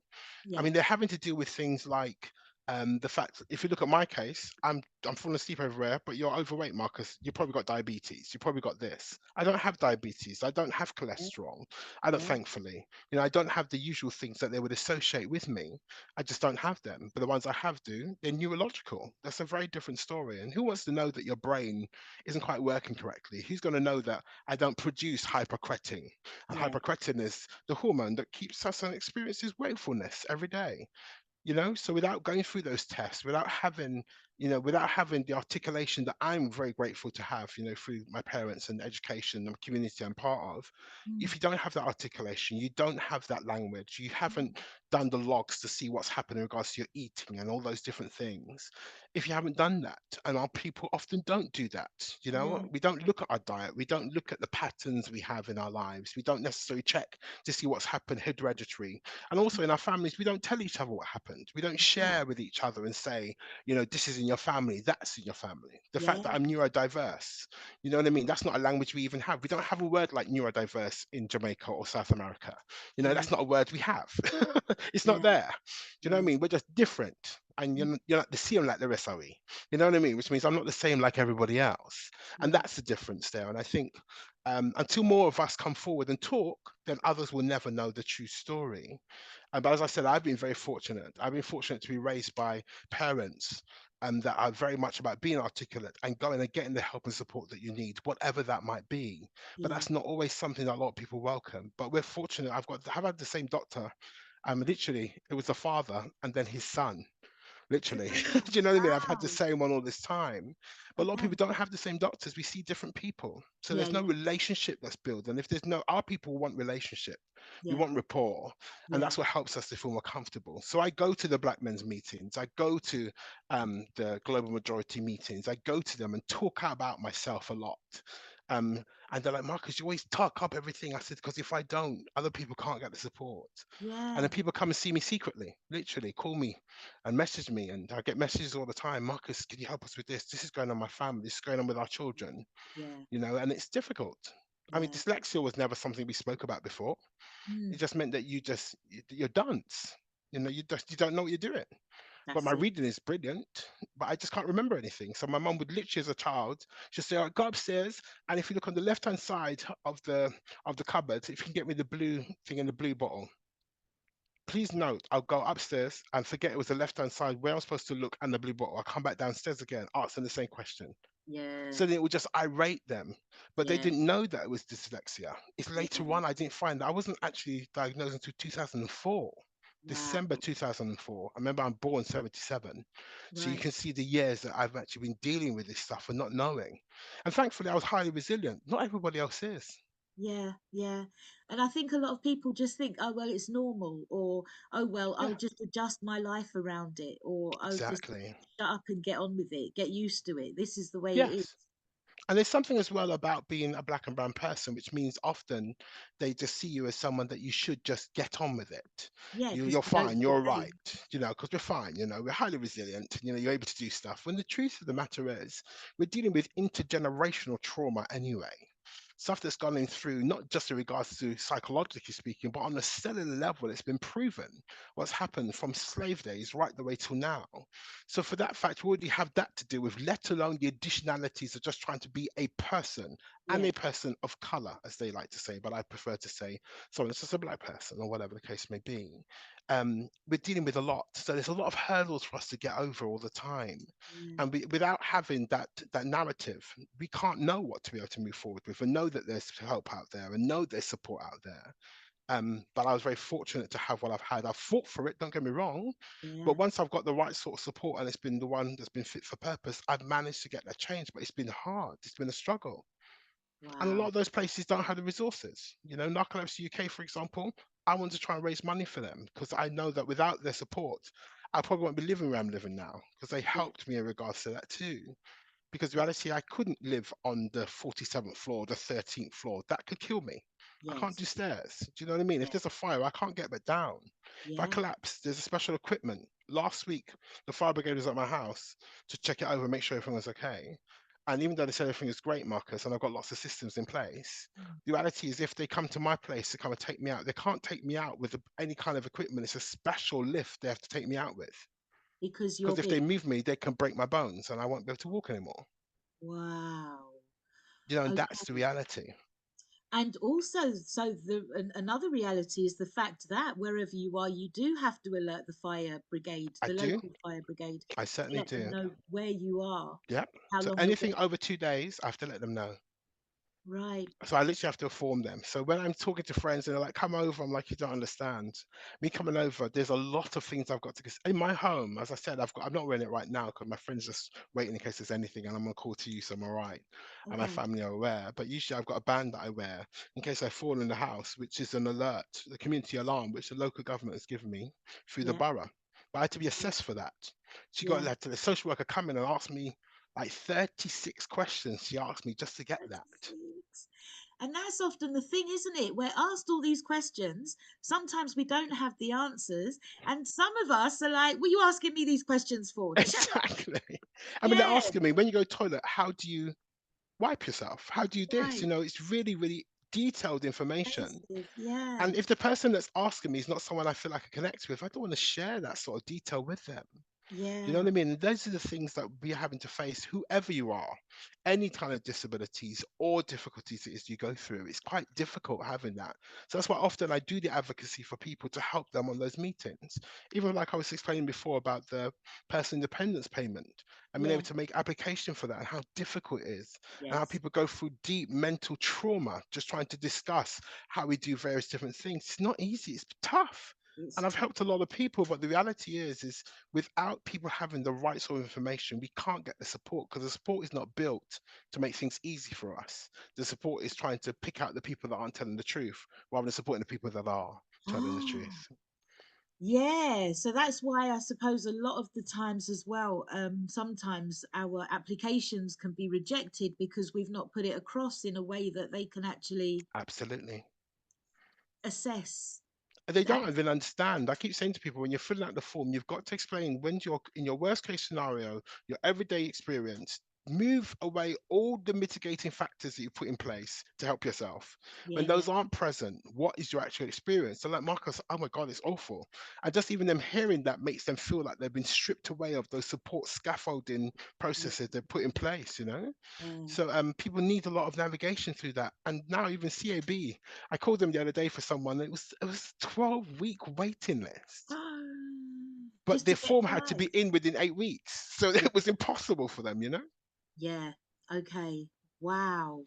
[SPEAKER 2] I
[SPEAKER 1] yeah.
[SPEAKER 2] mean, they're having to deal with things like the fact if you look at my case, I'm falling asleep everywhere, but you're overweight, Marcus. You probably got diabetes. You probably got this. I don't have diabetes. I don't have
[SPEAKER 1] Yeah,
[SPEAKER 2] cholesterol. I don't,
[SPEAKER 1] yeah,
[SPEAKER 2] thankfully. You know, I don't have the usual things that they would associate with me. I just don't have them. But the ones I have do, they're neurological. That's a very different story. And who wants to know that your brain isn't quite working correctly? Who's going to know that I don't produce hypercretin? And
[SPEAKER 1] yeah,
[SPEAKER 2] hypercretin is the hormone that keeps us and experiences wakefulness every day. So without going through those tests, without having, without having the articulation that I'm very grateful to have, through my parents and education and community I'm part of,
[SPEAKER 1] mm,
[SPEAKER 2] if you don't have that articulation, you don't have that language, you haven't done the logs to see what's happening in regards to your eating and all those different things. If you haven't done that, and our people often don't do that,
[SPEAKER 1] yeah,
[SPEAKER 2] we don't look at our diet, we don't look at the patterns we have in our lives, we don't necessarily check to see what's happened hereditary. And also in our families, we don't tell each other what happened. We don't
[SPEAKER 1] yeah,
[SPEAKER 2] share with each other and say, this is in your family, that's in your family. The fact
[SPEAKER 1] yeah,
[SPEAKER 2] that I'm neurodiverse, you know what I mean? That's not a language we even have. We don't have a word like neurodiverse in Jamaica or South America.
[SPEAKER 1] no,
[SPEAKER 2] That's not a word we have. It's not
[SPEAKER 1] yeah,
[SPEAKER 2] there. Do you know what I
[SPEAKER 1] yeah,
[SPEAKER 2] mean? We're just different. And
[SPEAKER 1] mm,
[SPEAKER 2] you're not the same like the rest of we. You know what I mean? Which means I'm not the same like everybody else. And
[SPEAKER 1] yeah,
[SPEAKER 2] that's the difference there. And I think until more of us come forward and talk, then others will never know the true story. But as I said, I've been very fortunate. I've been fortunate to be raised by parents that are very much about being articulate and going and getting the help and support that you need, whatever that might be. But
[SPEAKER 1] yeah.
[SPEAKER 2] that's not always something that a lot of people welcome. But we're fortunate. I've had the same doctor. Literally, it was the father and then his son literally. Do
[SPEAKER 1] Oh,
[SPEAKER 2] you know what I mean? I've had the
[SPEAKER 1] wow.
[SPEAKER 2] same one all this time. But a lot of
[SPEAKER 1] Okay.
[SPEAKER 2] people don't have the same doctors. We see different people. So
[SPEAKER 1] Yeah,
[SPEAKER 2] there's no
[SPEAKER 1] yeah,
[SPEAKER 2] relationship that's built. And if there's no, our people want relationship. We
[SPEAKER 1] yeah,
[SPEAKER 2] want rapport. And
[SPEAKER 1] yeah,
[SPEAKER 2] that's what helps us to feel more comfortable. So I go to the Black men's meetings. I go to the global majority meetings. I go to them and talk about myself a lot. Um, and they're like, Marcus, you always talk up everything. I said, because if I don't, other people can't get the support. And
[SPEAKER 1] yeah,
[SPEAKER 2] then people come and see me secretly, literally call me and message me. And I get messages all the time. Marcus, can you help us with this? This is going on in my family. This is going on with our children,
[SPEAKER 1] yeah,
[SPEAKER 2] and it's difficult. I mean,
[SPEAKER 1] yeah.
[SPEAKER 2] dyslexia was never something we spoke about before. It
[SPEAKER 1] Mm,
[SPEAKER 2] just meant that you're dunce. You don't know what you're doing. But my
[SPEAKER 1] that's it.
[SPEAKER 2] reading is brilliant, but I just can't remember anything. So my mum would literally, as a child, she'd say, "All right, go upstairs, and if you look on the left-hand side of the cupboard, if you can get me the blue thing in the blue bottle, please note, I'll go upstairs and forget it was the left hand side where I'm supposed to look and the blue bottle. I'll come back downstairs again, asking the same question.
[SPEAKER 1] Yeah,
[SPEAKER 2] So then it would just irate them. But they
[SPEAKER 1] yeah,
[SPEAKER 2] didn't know that it was dyslexia. It's
[SPEAKER 1] yeah.
[SPEAKER 2] later on I didn't find that. I wasn't actually diagnosed until 2004.
[SPEAKER 1] Wow.
[SPEAKER 2] December 2004. I remember I'm born 77. So you
[SPEAKER 1] Right.
[SPEAKER 2] can see the years that I've actually been dealing with this stuff and not knowing. And thankfully, I was highly resilient. Not everybody else is.
[SPEAKER 1] Yeah, yeah. And I think a lot of people just think, oh, well, it's normal, or oh, well, I'll
[SPEAKER 2] Yeah,
[SPEAKER 1] just adjust my life around it, or oh, just
[SPEAKER 2] exactly.
[SPEAKER 1] shut up and get on with it, get used to it. This is the way it is.
[SPEAKER 2] Yes. And there's something as well about being a black and brown person, which means often they just see you as someone that you should just get on with it.
[SPEAKER 1] Yeah,
[SPEAKER 2] You,
[SPEAKER 1] because
[SPEAKER 2] you're
[SPEAKER 1] we don't
[SPEAKER 2] fine,
[SPEAKER 1] know
[SPEAKER 2] you're
[SPEAKER 1] better.
[SPEAKER 2] right, because we're fine, we're highly resilient, you're able to do stuff. When the truth of the matter is, we're dealing with intergenerational trauma anyway. Stuff that's gone in through, not just in regards to psychologically speaking, but on a cellular level, it's been proven what's happened from slave days right the way till now. So for that fact, we already have that to deal with, let alone the additionalities of just trying to be a person and
[SPEAKER 1] Yeah,
[SPEAKER 2] a person of color, as they like to say, but I prefer to say someone that's just a black person or whatever the case may be. we're dealing with a lot. So there's a lot of hurdles for us to get over all the time.
[SPEAKER 1] Yeah.
[SPEAKER 2] And without having that narrative, we can't know what to be able to move forward with and know that there's help out there and know there's support out there. But I was very fortunate to have what I've had. I've fought for it, don't get me wrong.
[SPEAKER 1] Yeah.
[SPEAKER 2] But once I've got the right sort of support and it's been the one that's been fit for purpose, I've managed to get that change. But it's been hard. It's been a struggle. And a lot
[SPEAKER 1] Wow.
[SPEAKER 2] of those places don't have the resources. Narcolepsy UK, for example, I want to try and raise money for them because I know that without their support, I probably won't be living where I'm living now because they
[SPEAKER 1] Yeah.
[SPEAKER 2] helped me in regards to that too. Because the reality, I couldn't live on the 47th floor, the 13th floor. That could kill me. I can't
[SPEAKER 1] Yes.
[SPEAKER 2] do stairs. Do you know what I mean? If
[SPEAKER 1] Yeah.
[SPEAKER 2] there's a fire, I can't get back down. If I
[SPEAKER 1] Yeah.
[SPEAKER 2] collapse, there's a special equipment. Last week, the fire brigade was at my house to check it over, make sure everything was okay. And even though they said everything is great, Marcus, and I've got lots of systems in place,
[SPEAKER 1] Mm.
[SPEAKER 2] the reality is if they come to my place to come and take me out, they can't take me out with any kind of equipment. It's a special lift they have to take me out with.
[SPEAKER 1] Because you're
[SPEAKER 2] Because if they
[SPEAKER 1] big.
[SPEAKER 2] move me, they can break my bones and I won't be able to walk anymore.
[SPEAKER 1] Wow.
[SPEAKER 2] And that's the
[SPEAKER 1] Okay.
[SPEAKER 2] reality.
[SPEAKER 1] And also, so another reality is the fact that wherever you are, you do have to alert the fire brigade,
[SPEAKER 2] I
[SPEAKER 1] the
[SPEAKER 2] do.
[SPEAKER 1] local fire brigade,
[SPEAKER 2] I
[SPEAKER 1] to
[SPEAKER 2] certainly
[SPEAKER 1] let them
[SPEAKER 2] do.
[SPEAKER 1] know where you are,
[SPEAKER 2] Yep.
[SPEAKER 1] how
[SPEAKER 2] So
[SPEAKER 1] long you're going
[SPEAKER 2] anything over 2 days, I have to let them know.
[SPEAKER 1] Right.
[SPEAKER 2] So I literally have to inform them. So when I'm talking to friends and they're like, come over, I'm like, you don't understand. Me coming over, there's a lot of things I've got to in my home. As I said, I'm not wearing it right now because my friend's just waiting in case there's anything and I'm gonna call to you, so I'm all right. And my
[SPEAKER 1] Okay.
[SPEAKER 2] family are aware. But usually I've got a band that I wear in case I fall in the house, which is an alert, the community alarm, which the local government has given me through the
[SPEAKER 1] Yeah.
[SPEAKER 2] borough. But I had to be
[SPEAKER 1] Yeah.
[SPEAKER 2] assessed for that. She got
[SPEAKER 1] Yeah.
[SPEAKER 2] led to the social worker come in and asked me like 36 questions she asked me just to get that.
[SPEAKER 1] 36. And that's often the thing, isn't it? We're asked all these questions. Sometimes we don't have the answers. And some of us are like, what are you asking me these questions for? Shut up.
[SPEAKER 2] Exactly. I mean, they're
[SPEAKER 1] Yeah.
[SPEAKER 2] asking me when you go to the toilet, how do you wipe yourself? How do you this?
[SPEAKER 1] Right.
[SPEAKER 2] It's really, really detailed information.
[SPEAKER 1] Basic. Yeah.
[SPEAKER 2] And if the person that's asking me is not someone I feel like I connect with, I don't want to share that sort of detail with them. You know
[SPEAKER 1] Yeah.
[SPEAKER 2] what I mean? And those are the things that we are having to face, whoever you are, any kind of disabilities or difficulties it is you go through. It's quite difficult having that. So that's why often I do the advocacy for people to help them on those meetings. Even like I was explaining before about the personal independence payment and being
[SPEAKER 1] Yeah.
[SPEAKER 2] able to make application for that and how difficult it is and how
[SPEAKER 1] Yes.
[SPEAKER 2] people go through deep mental trauma just trying to discuss how we do various different things. It's not easy, it's tough.
[SPEAKER 1] It's
[SPEAKER 2] And I've
[SPEAKER 1] tough.
[SPEAKER 2] helped a lot of people, but the reality is without people having the right sort of information, we can't get the support because the support is not built to make things easy for us. The support is trying to pick out the people that aren't telling the truth rather than supporting the people that are telling the
[SPEAKER 1] Ah,
[SPEAKER 2] truth.
[SPEAKER 1] yeah. So that's why I suppose a lot of the times as well, sometimes our applications can be rejected because we've not put it across in a way that they can actually
[SPEAKER 2] Absolutely.
[SPEAKER 1] assess.
[SPEAKER 2] And they
[SPEAKER 1] And
[SPEAKER 2] don't even understand. I keep saying to people when you're filling out the form, you've got to explain when you're in your worst case scenario, your everyday experience, move away all the mitigating factors that you put in place to help yourself. When
[SPEAKER 1] yeah,
[SPEAKER 2] those aren't present, what is your actual experience? So, like Marcus, oh my God, it's awful. And just even them hearing that makes them feel like they've been stripped away of those support scaffolding
[SPEAKER 1] yeah,
[SPEAKER 2] processes they've put in place.
[SPEAKER 1] yeah.
[SPEAKER 2] So people need a lot of navigation through that. And now even CAB, I called them the other day for someone. It was 12-week waiting list, but
[SPEAKER 1] Just to
[SPEAKER 2] their
[SPEAKER 1] get
[SPEAKER 2] form had to
[SPEAKER 1] by.
[SPEAKER 2] be in within 8 weeks, so
[SPEAKER 1] Yeah,
[SPEAKER 2] it was impossible for them.
[SPEAKER 1] yeah. Okay. Wow.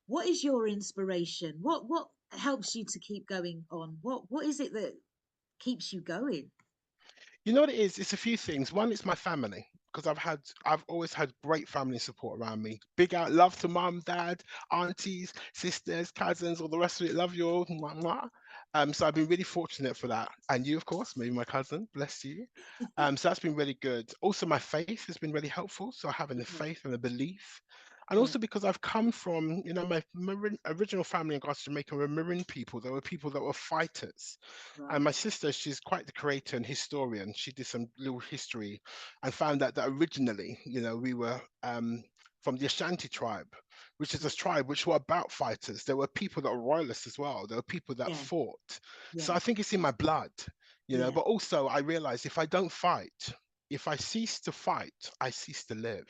[SPEAKER 1] What is your inspiration? What helps you to keep going on? What is it that keeps you going?
[SPEAKER 2] You know what it is? It's a few things. One, it's my family because I've always had great family support around me. Big out love to mum, dad, aunties, sisters, cousins, all the rest of it. Love you all. Mwah, mwah. So I've been really fortunate for that. And you, of course, maybe my cousin, bless you. So that's been really good. Also, my faith has been really helpful. So having the
[SPEAKER 1] Yeah,
[SPEAKER 2] faith and the belief. And
[SPEAKER 1] yeah.
[SPEAKER 2] also because I've come from, my original family in regards to Jamaica were Maroon people. There were people that were fighters. And
[SPEAKER 1] Right.
[SPEAKER 2] my sister, she's quite the creator and historian. She did some little history and found out that originally, we were from the Ashanti tribe, which is a
[SPEAKER 1] Right.
[SPEAKER 2] tribe which were about fighters. There were people that were royalists as well. There were people that
[SPEAKER 1] Yeah,
[SPEAKER 2] fought. So
[SPEAKER 1] yeah,
[SPEAKER 2] I think it's in my blood,
[SPEAKER 1] yeah.
[SPEAKER 2] but also I realized if I don't fight, if I cease to fight, I cease to live.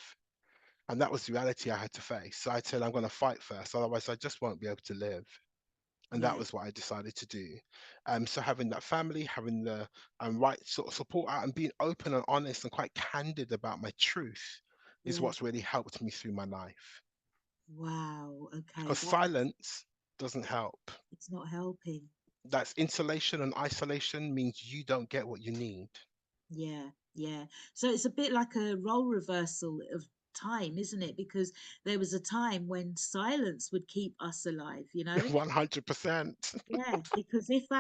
[SPEAKER 2] And that was the reality I had to face. So I said, I'm going to fight first. Otherwise, I just won't be able to live. And that
[SPEAKER 1] Yeah.
[SPEAKER 2] was what I decided to do. So having that family, having the right sort of support out, and being open and honest and quite candid about my truth is
[SPEAKER 1] Yeah.
[SPEAKER 2] what's really helped me through my life.
[SPEAKER 1] Wow. Okay.
[SPEAKER 2] Because
[SPEAKER 1] That's
[SPEAKER 2] silence doesn't help.
[SPEAKER 1] it's not helping.
[SPEAKER 2] That's insulation, and isolation means you don't get what you need.
[SPEAKER 1] Yeah. Yeah. So it's a bit like a role reversal of time, isn't it? Because there was a time when silence would keep us alive, you know?
[SPEAKER 2] 100%.
[SPEAKER 1] Yeah, because if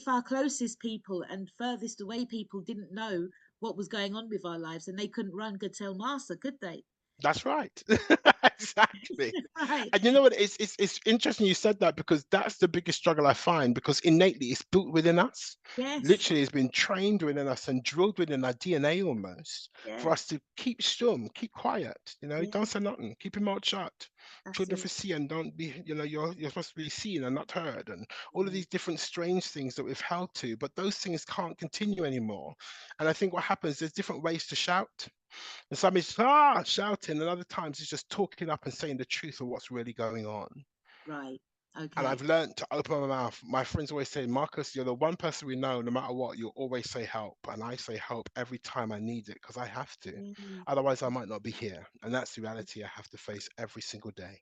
[SPEAKER 1] our closest people and furthest away people didn't know what was going on with our lives, and they couldn't run, could tell Master, could they?
[SPEAKER 2] That's right. Exactly.
[SPEAKER 1] Right.
[SPEAKER 2] And you know what? It's interesting you said that, because that's the biggest struggle I find, because innately it's built within us.
[SPEAKER 1] Yes.
[SPEAKER 2] Literally, it's been trained within us and drilled within our DNA almost, for
[SPEAKER 1] Yeah.
[SPEAKER 2] us to keep stum, keep quiet, don't
[SPEAKER 1] Yeah.
[SPEAKER 2] say nothing, keep your mouth shut.
[SPEAKER 1] That's
[SPEAKER 2] Children for
[SPEAKER 1] it.
[SPEAKER 2] see and don't be, you're supposed to be seen and not heard, and all of
[SPEAKER 1] Yeah.
[SPEAKER 2] these different strange things that we've held to, but those things can't continue anymore. And I think what happens, there's different ways to shout. And some is shouting, and other times it's just talking up and saying the truth of what's really going on.
[SPEAKER 1] Right.
[SPEAKER 2] And I've
[SPEAKER 1] Okay.
[SPEAKER 2] learned to open my mouth. My friends always say, Marcus, you're the one person we know, no matter what, you'll always say help. And I say help every time I need it, because I have to.
[SPEAKER 1] Yeah.
[SPEAKER 2] Otherwise, I might not be here. And that's the reality I have to face every single day.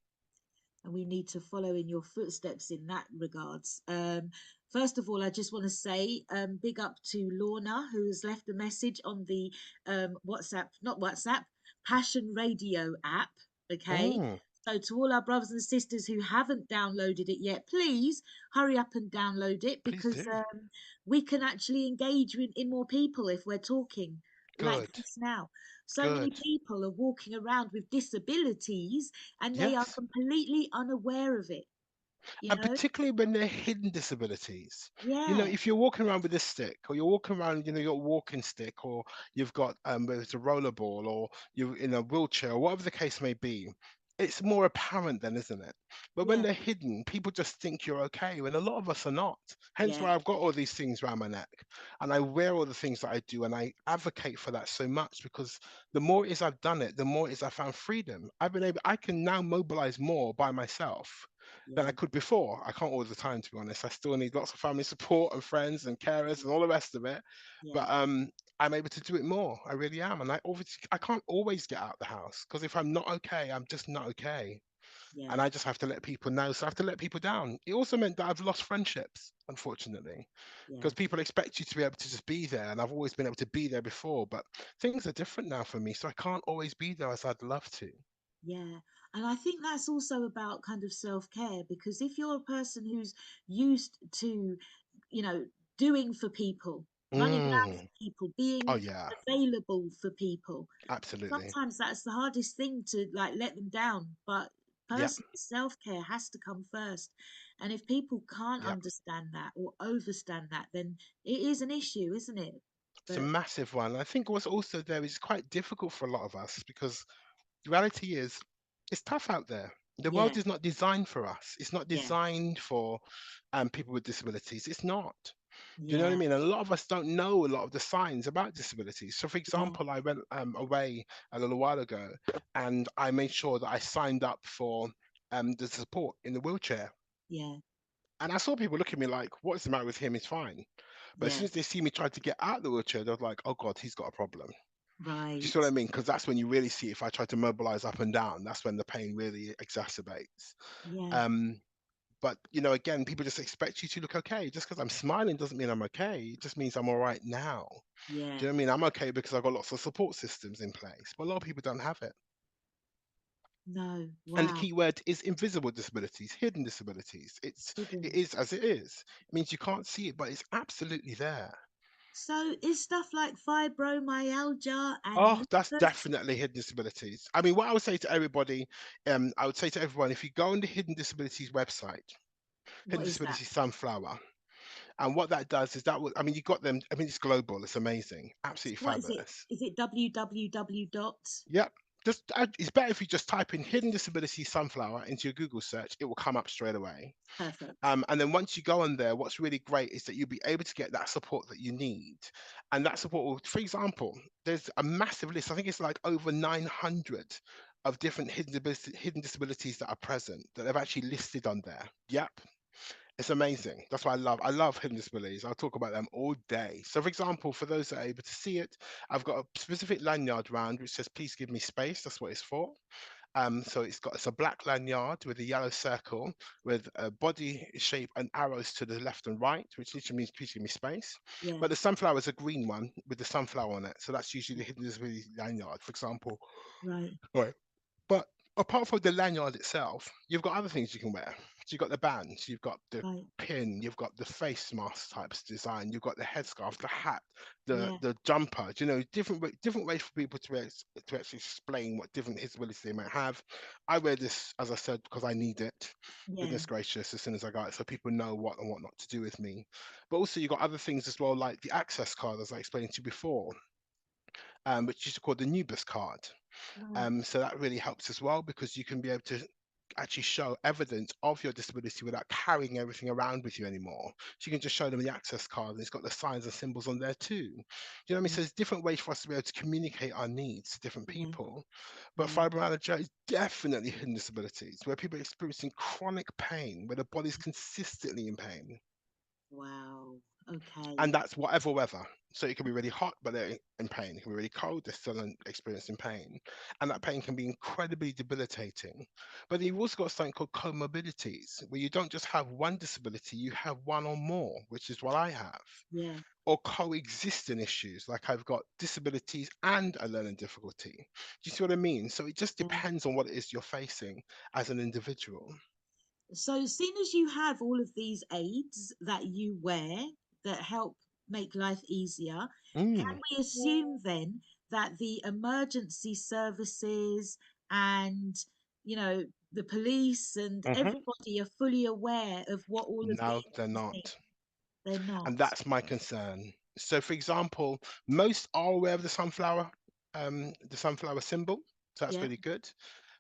[SPEAKER 1] And we need to follow in your footsteps in that regards. First of all, I just want to say big up to Lorna, who has left a message on the WhatsApp, not WhatsApp, Passion Radio app. Okay.
[SPEAKER 2] Mm,
[SPEAKER 1] So, to all our brothers and sisters who haven't downloaded it yet, please hurry up and download it,
[SPEAKER 2] please
[SPEAKER 1] because
[SPEAKER 2] do.
[SPEAKER 1] we can actually engage in more people if we're talking like
[SPEAKER 2] Good.
[SPEAKER 1] this now. So many
[SPEAKER 2] Good.
[SPEAKER 1] people are walking around with disabilities and they are
[SPEAKER 2] Yes.
[SPEAKER 1] completely unaware of it, you
[SPEAKER 2] And
[SPEAKER 1] know?
[SPEAKER 2] particularly when they're hidden disabilities.
[SPEAKER 1] Yeah,
[SPEAKER 2] If you're walking around with a stick, or you're walking around, your walking stick, or you've got whether it's a rollerball, or you're in a wheelchair, or whatever the case may be, it's more apparent then, isn't it? But when
[SPEAKER 1] yeah,
[SPEAKER 2] they're hidden, people just think you're okay, when a lot of us are not. Hence
[SPEAKER 1] yeah,
[SPEAKER 2] why I've got all these things around my neck, and I wear all the things that I do, and I advocate for that so much, because the more it is I've done it, the more it is I found freedom. I can now mobilize more by myself than I
[SPEAKER 1] yeah,
[SPEAKER 2] could before. I can't all the time, to be honest. I still need lots of family support and friends and carers and all the rest of it.
[SPEAKER 1] yeah,
[SPEAKER 2] But I'm able to do it more. I really am. And I can't always get out the house, because if I'm not okay, I'm just not okay.
[SPEAKER 1] yeah,
[SPEAKER 2] And I just have to let people know. So I have to let people down. It also meant that I've lost friendships, unfortunately,
[SPEAKER 1] yeah,
[SPEAKER 2] because people expect you to be able to just be there. And I've always been able to be there before. But things are different now for me. So I can't always be there as I'd love to.
[SPEAKER 1] yeah. And I think that's also about kind of self-care, because if you're a person who's used to, you know, doing for people, running around for
[SPEAKER 2] Mm.
[SPEAKER 1] people,
[SPEAKER 2] Oh,
[SPEAKER 1] being
[SPEAKER 2] yeah,
[SPEAKER 1] available for people,
[SPEAKER 2] absolutely.
[SPEAKER 1] sometimes that's the hardest thing to like let them down. But
[SPEAKER 2] Yep.
[SPEAKER 1] personal self-care has to come first. And if people can't
[SPEAKER 2] Yep.
[SPEAKER 1] understand that or overstand that, then it is an issue, isn't it?
[SPEAKER 2] It's a
[SPEAKER 1] But
[SPEAKER 2] massive one. I think what's also there is quite difficult for a lot of us, because the reality is it's tough out there. The
[SPEAKER 1] yeah,
[SPEAKER 2] world is not designed for us. It's not
[SPEAKER 1] yeah,
[SPEAKER 2] designed for people with disabilities. It's not. Do you know what I
[SPEAKER 1] yeah,
[SPEAKER 2] mean? And a lot of us don't know a lot of the signs about disabilities. So, for
[SPEAKER 1] yeah,
[SPEAKER 2] example, I went away a little while ago, and I made sure that I signed up for the support in the wheelchair.
[SPEAKER 1] yeah,
[SPEAKER 2] And I saw people look at me like, "What is the matter with him? He's fine." But as
[SPEAKER 1] yeah,
[SPEAKER 2] soon as they see me try to get out of the wheelchair, they're like, "Oh God, he's got a problem." Do you see what
[SPEAKER 1] right,
[SPEAKER 2] I mean? Because that's when you really see, if I try to mobilize up and down, that's when the pain really exacerbates.
[SPEAKER 1] yeah,
[SPEAKER 2] Um, but again, people just expect you to look okay. Just because I'm smiling doesn't mean I'm okay. It just means I'm all right now.
[SPEAKER 1] yeah,
[SPEAKER 2] Do you know what I mean? I'm okay because I've got lots of support systems in place. But a lot of people don't have it.
[SPEAKER 1] no,
[SPEAKER 2] And the
[SPEAKER 1] wow,
[SPEAKER 2] key word is invisible disabilities, hidden disabilities. It
[SPEAKER 1] hidden.
[SPEAKER 2] is as it is. It means you can't see it, but it's absolutely there.
[SPEAKER 1] So is stuff like fibromyalgia and
[SPEAKER 2] Oh, that's
[SPEAKER 1] lupus,
[SPEAKER 2] definitely hidden disabilities. I mean, what I would say to everybody, I would say to everyone, if you go on the Hidden Disabilities website,
[SPEAKER 1] what
[SPEAKER 2] Hidden
[SPEAKER 1] is that?
[SPEAKER 2] Disabilities Sunflower, and what that does is that would, I mean, you got them. I mean, it's global. It's amazing, absolutely
[SPEAKER 1] What is it?
[SPEAKER 2] fabulous.
[SPEAKER 1] Is it www dot?
[SPEAKER 2] Yep. Just it's better if you just type in Hidden Disabilities Sunflower into your Google search. It will come up straight away.
[SPEAKER 1] Perfect.
[SPEAKER 2] And then once you go on there, what's really great is that you'll be able to get that support that you need. And that support will, for example, there's a massive list. I think it's like over 900 of different hidden disabilities that are present that they've actually listed on there. Yep. It's amazing. That's why I love hidden disabilities. I'll talk about them all day. So for example, for those that are able to see it, I've got a specific lanyard round which says please give me space. That's what it's for. So it's a black lanyard with a yellow circle with a body shape and arrows to the left and right, which literally means please give me space.
[SPEAKER 1] Yeah.
[SPEAKER 2] But the sunflower is a green one with the sunflower on it. So that's usually the hidden disability lanyard, for example.
[SPEAKER 1] Right.
[SPEAKER 2] Right. But apart from the lanyard itself, you've got other things you can wear. So you've got the bands, you've got the
[SPEAKER 1] Right.
[SPEAKER 2] pin, you've got the face mask types design, you've got the headscarf, the hat, the
[SPEAKER 1] Yeah.
[SPEAKER 2] the jumper. You know, different ways for people to actually explain what different disabilities they might have. I wear this, as I said, because I need it.
[SPEAKER 1] Yeah.
[SPEAKER 2] Goodness gracious, as soon as I got it, so people know what and what not to do with me. But also you've got other things as well, like the access card, as I explained to you before, which is called the Nubus card.
[SPEAKER 1] Right.
[SPEAKER 2] So that really helps as well because you can be able to actually show evidence of your disability without carrying everything around with you anymore. So you can just show them the access card and it's got the signs and symbols on there too. You know what I mean?
[SPEAKER 1] Yeah.
[SPEAKER 2] So there's different ways for us to be able to communicate our needs to different
[SPEAKER 1] Yeah.
[SPEAKER 2] people. But
[SPEAKER 1] Yeah.
[SPEAKER 2] fibromyalgia is definitely hidden disabilities where people are experiencing chronic pain, where the body's consistently in pain.
[SPEAKER 1] Wow. Okay.
[SPEAKER 2] And that's whatever weather. So it can be really hot, but they're in pain. It can be really cold, they're still experiencing pain. And that pain can be incredibly debilitating. But you've also got something called comorbidities, where you don't just have one disability, you have one or more, which is what I have.
[SPEAKER 1] Yeah.
[SPEAKER 2] Or coexisting issues, like I've got disabilities and a learning difficulty. Do you see what I mean? So it just
[SPEAKER 1] Yeah.
[SPEAKER 2] depends on what it is you're facing as an individual.
[SPEAKER 1] So, seeing as you have all of these aids that you wear that help make life easier,
[SPEAKER 2] Mm,
[SPEAKER 1] can we assume then that the emergency services and, you know, the police and
[SPEAKER 2] mhm.
[SPEAKER 1] everybody are fully aware of what all of
[SPEAKER 2] No,
[SPEAKER 1] these
[SPEAKER 2] they're
[SPEAKER 1] things mean?
[SPEAKER 2] not.
[SPEAKER 1] They're not.
[SPEAKER 2] And that's my concern. So, for example, most are aware of the sunflower symbol. So that's
[SPEAKER 1] Yeah.
[SPEAKER 2] really good.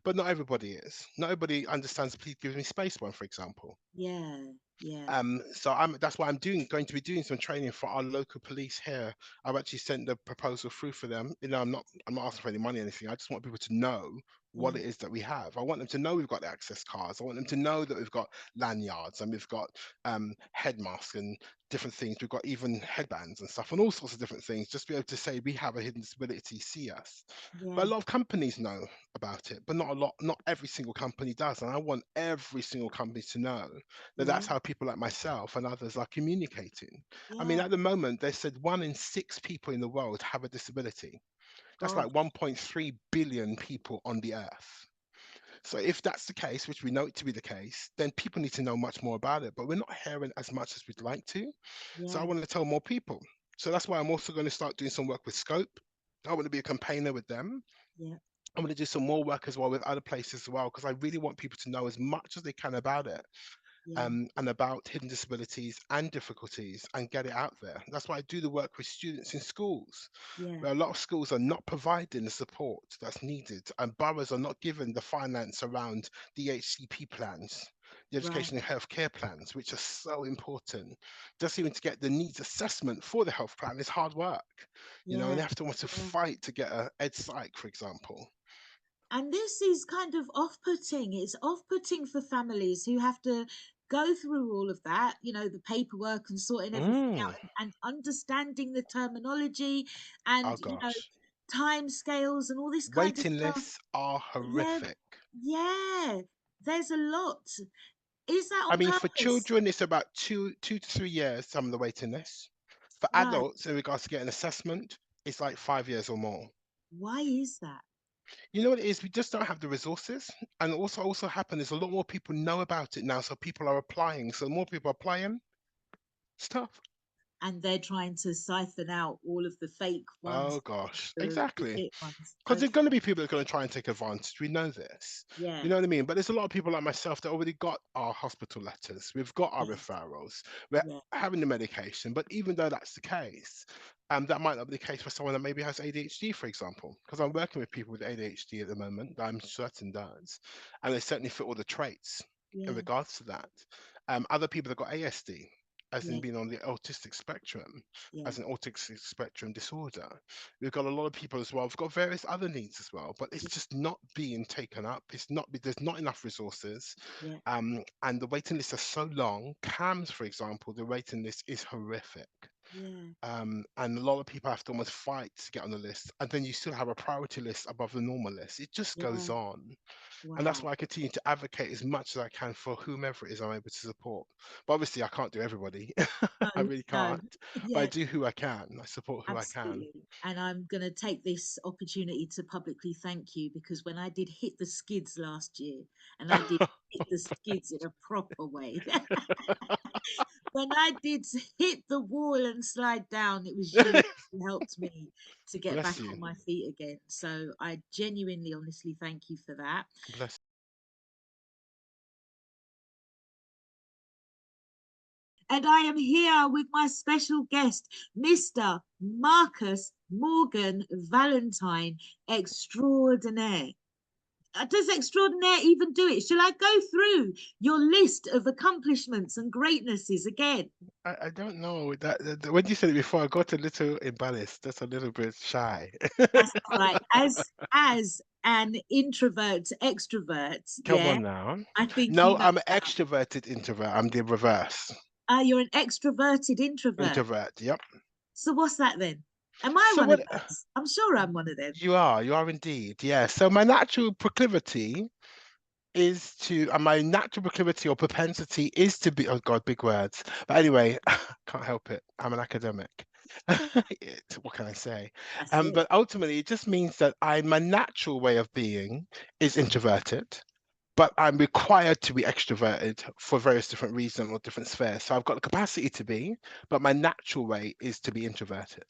[SPEAKER 2] But not everybody is. Not everybody understands the please give me space one, for example.
[SPEAKER 1] Yeah. Yeah.
[SPEAKER 2] So that's why going to be doing some training for our local police here. I've actually sent the proposal through for them. You know, I'm not asking for any money or anything. I just want people to know what
[SPEAKER 1] Yeah.
[SPEAKER 2] it is that we have. I want them to know we've got the access cards. I want them to know that we've got lanyards and we've got head masks and different things. We've got even headbands and stuff and all sorts of different things. Just be able to say we have a hidden disability, see us. But
[SPEAKER 1] Yeah.
[SPEAKER 2] a lot of companies know about it, but not a lot, not every single company does. And I want every single company to know that
[SPEAKER 1] Yeah.
[SPEAKER 2] that's how people like myself and others are communicating. I mean,
[SPEAKER 1] Yeah.
[SPEAKER 2] at the moment, they said 1 in 6 people in the world have a disability. That's like
[SPEAKER 1] Gosh.
[SPEAKER 2] 1.3 billion people on the earth. So if that's the case, which we know it to be the case, then people need to know much more about it. But we're not hearing as much as we'd like to. So I
[SPEAKER 1] Yeah.
[SPEAKER 2] want to tell more people. So that's why I'm also going to start doing some work with Scope. I want to be a campaigner with them.
[SPEAKER 1] Yeah.
[SPEAKER 2] I'm going to do some more work as well with other places as well, because I really want people to know as much as they can about it,
[SPEAKER 1] Yeah.
[SPEAKER 2] and about hidden disabilities and difficulties and get it out there. That's why I do the work with students in schools,
[SPEAKER 1] Yeah.
[SPEAKER 2] where a lot of schools are not providing the support that's needed and boroughs are not given the finance around the HCP plans, the
[SPEAKER 1] Right.
[SPEAKER 2] education and healthcare plans, which are so important. Just even to get the needs assessment for the health plan is hard work, and
[SPEAKER 1] Yeah.
[SPEAKER 2] they have to want to
[SPEAKER 1] Yeah.
[SPEAKER 2] fight to get a ed psych, for example.
[SPEAKER 1] And this is kind of off-putting. It's off-putting for families who have to go through all of that, the paperwork and sorting everything out
[SPEAKER 2] Mm.
[SPEAKER 1] and understanding the terminology and,
[SPEAKER 2] Oh gosh.
[SPEAKER 1] time scales and all this kind of
[SPEAKER 2] Waiting
[SPEAKER 1] stuff.
[SPEAKER 2] lists are
[SPEAKER 1] Yeah,
[SPEAKER 2] horrific.
[SPEAKER 1] yeah. There's a lot. Is that
[SPEAKER 2] I
[SPEAKER 1] on
[SPEAKER 2] mean, for
[SPEAKER 1] purpose?
[SPEAKER 2] children, it's about 2 to 3 years, some of the waiting lists. For
[SPEAKER 1] Right.
[SPEAKER 2] adults, in regards to getting assessment, it's like 5 years or more.
[SPEAKER 1] Why is that?
[SPEAKER 2] You know what it is? We just don't have the resources. And also happen is a lot more people know about it now, so people are applying. So more people are applying stuff.
[SPEAKER 1] And they're trying to siphon out all of the fake
[SPEAKER 2] Oh
[SPEAKER 1] ones,
[SPEAKER 2] gosh,
[SPEAKER 1] the
[SPEAKER 2] exactly.
[SPEAKER 1] legit ones.
[SPEAKER 2] Because there's
[SPEAKER 1] Okay.
[SPEAKER 2] going to be people that are going to try and take advantage. We know this. You
[SPEAKER 1] Yeah.
[SPEAKER 2] know what I mean? But there's a lot of people like myself that already got our hospital letters. We've got our
[SPEAKER 1] Yes.
[SPEAKER 2] referrals. We're
[SPEAKER 1] Yeah.
[SPEAKER 2] having the medication. But even though that's the case, that might not be the case for someone that maybe has ADHD, for example. Because I'm working with people with ADHD at the moment, that I'm certain does. And they certainly fit all the traits in
[SPEAKER 1] Yeah.
[SPEAKER 2] regards to that. Other people that got ASD. as in
[SPEAKER 1] yeah,
[SPEAKER 2] being on the autistic spectrum,
[SPEAKER 1] yeah,
[SPEAKER 2] as an autistic spectrum disorder. We've got a lot of people as well. We've got various other needs as well, but it's
[SPEAKER 1] yeah,
[SPEAKER 2] just not being taken up. It's not, there's not enough resources.
[SPEAKER 1] yeah,
[SPEAKER 2] And the waiting lists are so long. CAMS, for example, the waiting list is horrific.
[SPEAKER 1] yeah,
[SPEAKER 2] And a lot of people have to almost fight to get on the list. And then you still have a priority list above the normal list. It just goes
[SPEAKER 1] yeah.
[SPEAKER 2] on. And that's
[SPEAKER 1] Wow.
[SPEAKER 2] why I continue to advocate as much as I can for whomever it is I'm able to support. But obviously, I can't do everybody.
[SPEAKER 1] No,
[SPEAKER 2] I really
[SPEAKER 1] no.
[SPEAKER 2] can't. But I
[SPEAKER 1] Yeah,
[SPEAKER 2] do who I can. I support who I can.
[SPEAKER 1] absolutely. And I'm going to take this opportunity to publicly thank you because when I did hit the skids last year, and I did hit the skids in a proper way, when I did hit the wall and slide down, it was you who helped me to get back
[SPEAKER 2] Bless you.
[SPEAKER 1] on my feet again. So I genuinely, honestly thank you for that.
[SPEAKER 2] Bless.
[SPEAKER 1] And I am here with my special guest, Mr. Marcus Morgan Valentine, extraordinaire. Does extraordinaire even do it? Shall I go through your list of accomplishments and greatnesses again?
[SPEAKER 2] I don't know when you said it before, I got a little embarrassed. That's a little bit shy.
[SPEAKER 1] That's all right. As an introvert extrovert,
[SPEAKER 2] Come
[SPEAKER 1] yeah,
[SPEAKER 2] on now.
[SPEAKER 1] I think
[SPEAKER 2] No,
[SPEAKER 1] you know
[SPEAKER 2] I'm an
[SPEAKER 1] that.
[SPEAKER 2] extroverted introvert. I'm the reverse.
[SPEAKER 1] You're an extroverted introvert.
[SPEAKER 2] Introvert. Yep.
[SPEAKER 1] So what's that then? Am I
[SPEAKER 2] So
[SPEAKER 1] one of
[SPEAKER 2] what?
[SPEAKER 1] those? I'm sure I'm one of them.
[SPEAKER 2] You are indeed. Yeah. So my natural proclivity is to, and my natural proclivity or propensity is to be, oh God, big words. But anyway, can't help it. I'm an academic. What can I say?
[SPEAKER 1] That's it.
[SPEAKER 2] But ultimately, it just means that my natural way of being is introverted, but I'm required to be extroverted for various different reasons or different spheres. So I've got the capacity to be, but my natural way is to be introverted.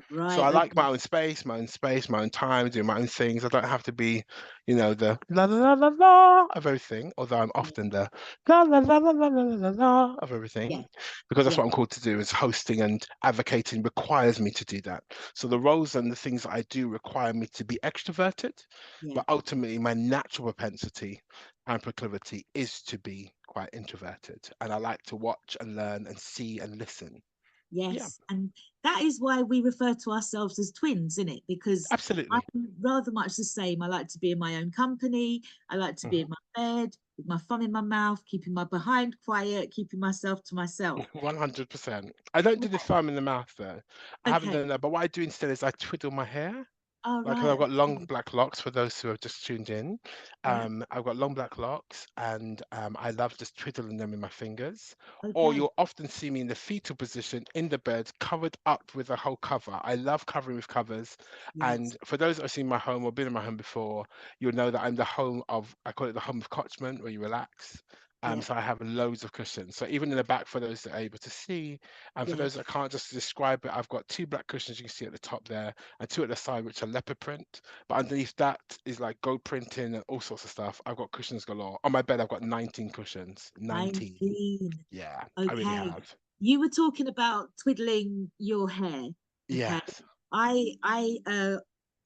[SPEAKER 2] So
[SPEAKER 1] Right.
[SPEAKER 2] I like
[SPEAKER 1] Okay.
[SPEAKER 2] my own space, my own space, my own time, doing my own things. I don't have to be, the la la la la la of everything, although I'm
[SPEAKER 1] Yeah.
[SPEAKER 2] often the la la la la la la la la la of
[SPEAKER 1] Yeah.
[SPEAKER 2] everything, because that's
[SPEAKER 1] Yeah.
[SPEAKER 2] what I'm called to do. Is hosting and advocating requires me to do that. So the roles and the things that I do require me to be extroverted,
[SPEAKER 1] Yeah.
[SPEAKER 2] but ultimately my natural propensity and proclivity is to be quite introverted. And I like to watch and learn and see and listen. Yeah,
[SPEAKER 1] Yes, and that is why we refer to ourselves as twins, isn't it? Because I'm
[SPEAKER 2] absolutely.
[SPEAKER 1] rather much the same. I like to be in my own company. I like to be in
[SPEAKER 2] Mhm.
[SPEAKER 1] my bed with my thumb in my mouth, keeping my behind quiet, keeping myself to myself.
[SPEAKER 2] 100%. I don't do the thumb in the mouth though. I haven't
[SPEAKER 1] Okay.
[SPEAKER 2] done that. But what I do instead is I twiddle my hair.
[SPEAKER 1] All
[SPEAKER 2] Like, 'cause
[SPEAKER 1] right.
[SPEAKER 2] I've got long
[SPEAKER 1] Okay.
[SPEAKER 2] black locks for those who have just tuned in.
[SPEAKER 1] Yeah.
[SPEAKER 2] I've got long black locks and I love just twiddling them in my fingers. Or
[SPEAKER 1] Okay.
[SPEAKER 2] you'll often see me in the fetal position in the bed, covered up with a whole cover. I love covering with covers.
[SPEAKER 1] Yes.
[SPEAKER 2] And for those that have seen my home or been in my home before, you'll know that I'm the home of, I call it the home of Kochman, where you relax.
[SPEAKER 1] Yeah.
[SPEAKER 2] So I have loads of cushions. So even in the back, for those that are able to see, and for
[SPEAKER 1] Yeah.
[SPEAKER 2] those that can't just describe it, I've got two black cushions you can see at the top there, and two at the side, which are leopard print. But underneath that is like gold printing and all sorts of stuff. I've got cushions galore. On my bed, I've got 19 cushions. 19.
[SPEAKER 1] 19.
[SPEAKER 2] Yeah, I really
[SPEAKER 1] Okay.
[SPEAKER 2] have.
[SPEAKER 1] You were talking about twiddling your hair. Okay.
[SPEAKER 2] Yes.
[SPEAKER 1] I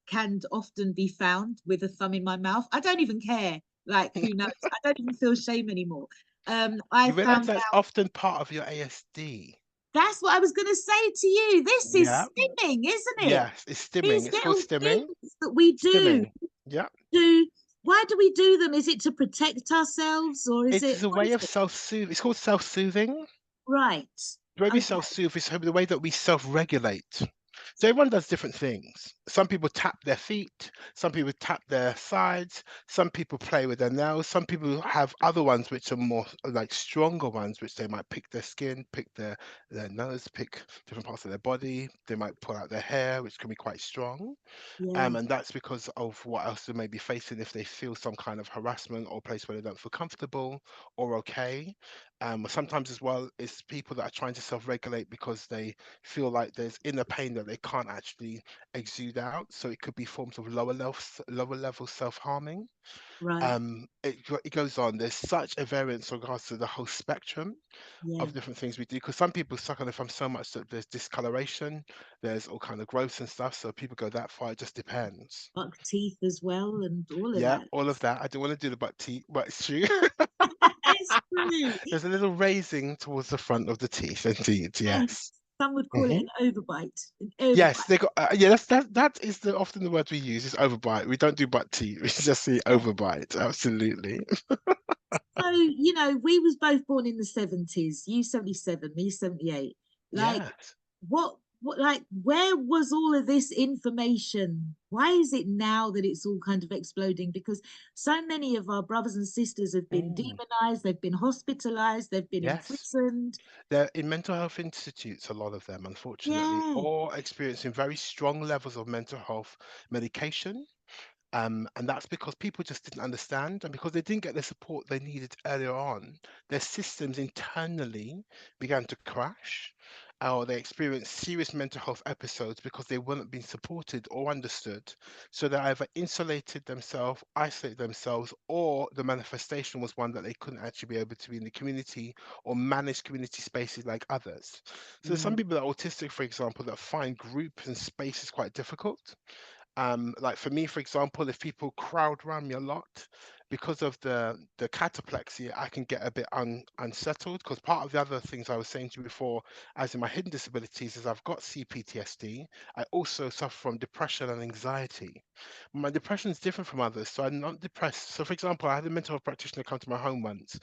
[SPEAKER 1] can often be found with a thumb in my mouth. I don't even care. Like, who knows? I don't even feel shame anymore. I
[SPEAKER 2] You realize
[SPEAKER 1] found
[SPEAKER 2] that's
[SPEAKER 1] out
[SPEAKER 2] often part of your ASD.
[SPEAKER 1] that's what I was going to say to you. This is
[SPEAKER 2] Yeah.
[SPEAKER 1] stimming, isn't it?
[SPEAKER 2] Yes, it's stimming.
[SPEAKER 1] These
[SPEAKER 2] It's called
[SPEAKER 1] little
[SPEAKER 2] stimming.
[SPEAKER 1] things that we do
[SPEAKER 2] Stimming. Yeah.
[SPEAKER 1] to, why do we do them? Is it to protect ourselves or is
[SPEAKER 2] It
[SPEAKER 1] it,
[SPEAKER 2] is a
[SPEAKER 1] what
[SPEAKER 2] way
[SPEAKER 1] is
[SPEAKER 2] of
[SPEAKER 1] it?
[SPEAKER 2] self-soothe. It's called self-soothing.
[SPEAKER 1] Right.
[SPEAKER 2] The way we
[SPEAKER 1] Okay.
[SPEAKER 2] self-soothe is the way that we self-regulate. So everyone does different things. Some people tap their feet, some people tap their sides, some people play with their nails, some people have other ones which are more like stronger ones, which they might pick their skin, pick their nose, pick different parts of their body. They might pull out their hair, which can be quite strong.
[SPEAKER 1] Yeah.
[SPEAKER 2] And that's because of what else they may be facing if they feel some kind of harassment or place where they don't feel comfortable or okay. Sometimes as well, it's people that are trying to self-regulate because they feel like there's inner pain that they can't actually exude out. So it could be forms of lower level self-harming.
[SPEAKER 1] Right.
[SPEAKER 2] It goes on. There's such a variance in regards to the whole spectrum
[SPEAKER 1] Yeah.
[SPEAKER 2] of different things we do because some people suck on it from so much that there's discoloration, there's all kind of growths and stuff. So people go that far. It just depends.
[SPEAKER 1] Buck teeth as well and all of
[SPEAKER 2] Yeah,
[SPEAKER 1] that.
[SPEAKER 2] all of that. I don't want to do the butt teeth, but it's true.
[SPEAKER 1] It's true.
[SPEAKER 2] There's a little raising towards the front of the teeth, indeed.
[SPEAKER 1] Yes.
[SPEAKER 2] Yes.
[SPEAKER 1] Some would call it
[SPEAKER 2] Hmm.
[SPEAKER 1] an overbite. An
[SPEAKER 2] Yes,
[SPEAKER 1] overbite.
[SPEAKER 2] they got. Yeah, that is often the word we use is overbite. We don't do butt teeth. We just say
[SPEAKER 1] Yeah.
[SPEAKER 2] overbite. Absolutely.
[SPEAKER 1] So, we was both born in the 70s. You 77, me 78. Like,
[SPEAKER 2] Yes.
[SPEAKER 1] like, where was all of this information? Why is it now that it's all kind of exploding? Because so many of our brothers and sisters have been
[SPEAKER 2] Mm,
[SPEAKER 1] demonized, they've been hospitalized, they've been
[SPEAKER 2] yes.
[SPEAKER 1] imprisoned.
[SPEAKER 2] They're in mental health institutes, a lot of them, unfortunately,
[SPEAKER 1] Yeah.
[SPEAKER 2] or experiencing very strong levels of mental health medication. And that's because people just didn't understand, and because they didn't get the support they needed earlier on, their systems internally began to crash, or they experienced serious mental health episodes because they weren't being supported or understood. So they either insulated themselves, isolated themselves, or the manifestation was one that they couldn't actually be able to be in the community or manage community spaces like others. So there's some
[SPEAKER 1] Yeah.
[SPEAKER 2] people that are autistic, for example, that find groups and spaces quite difficult. Like for me, for example, if people crowd around me a lot because of the cataplexy, I can get a bit unsettled. Because part of the other things I was saying to you before, as in my hidden disabilities, is I've got CPTSD. I also suffer from depression and anxiety. My depression is different from others, so I'm not depressed. So, for example, I had a mental health practitioner come to my home once,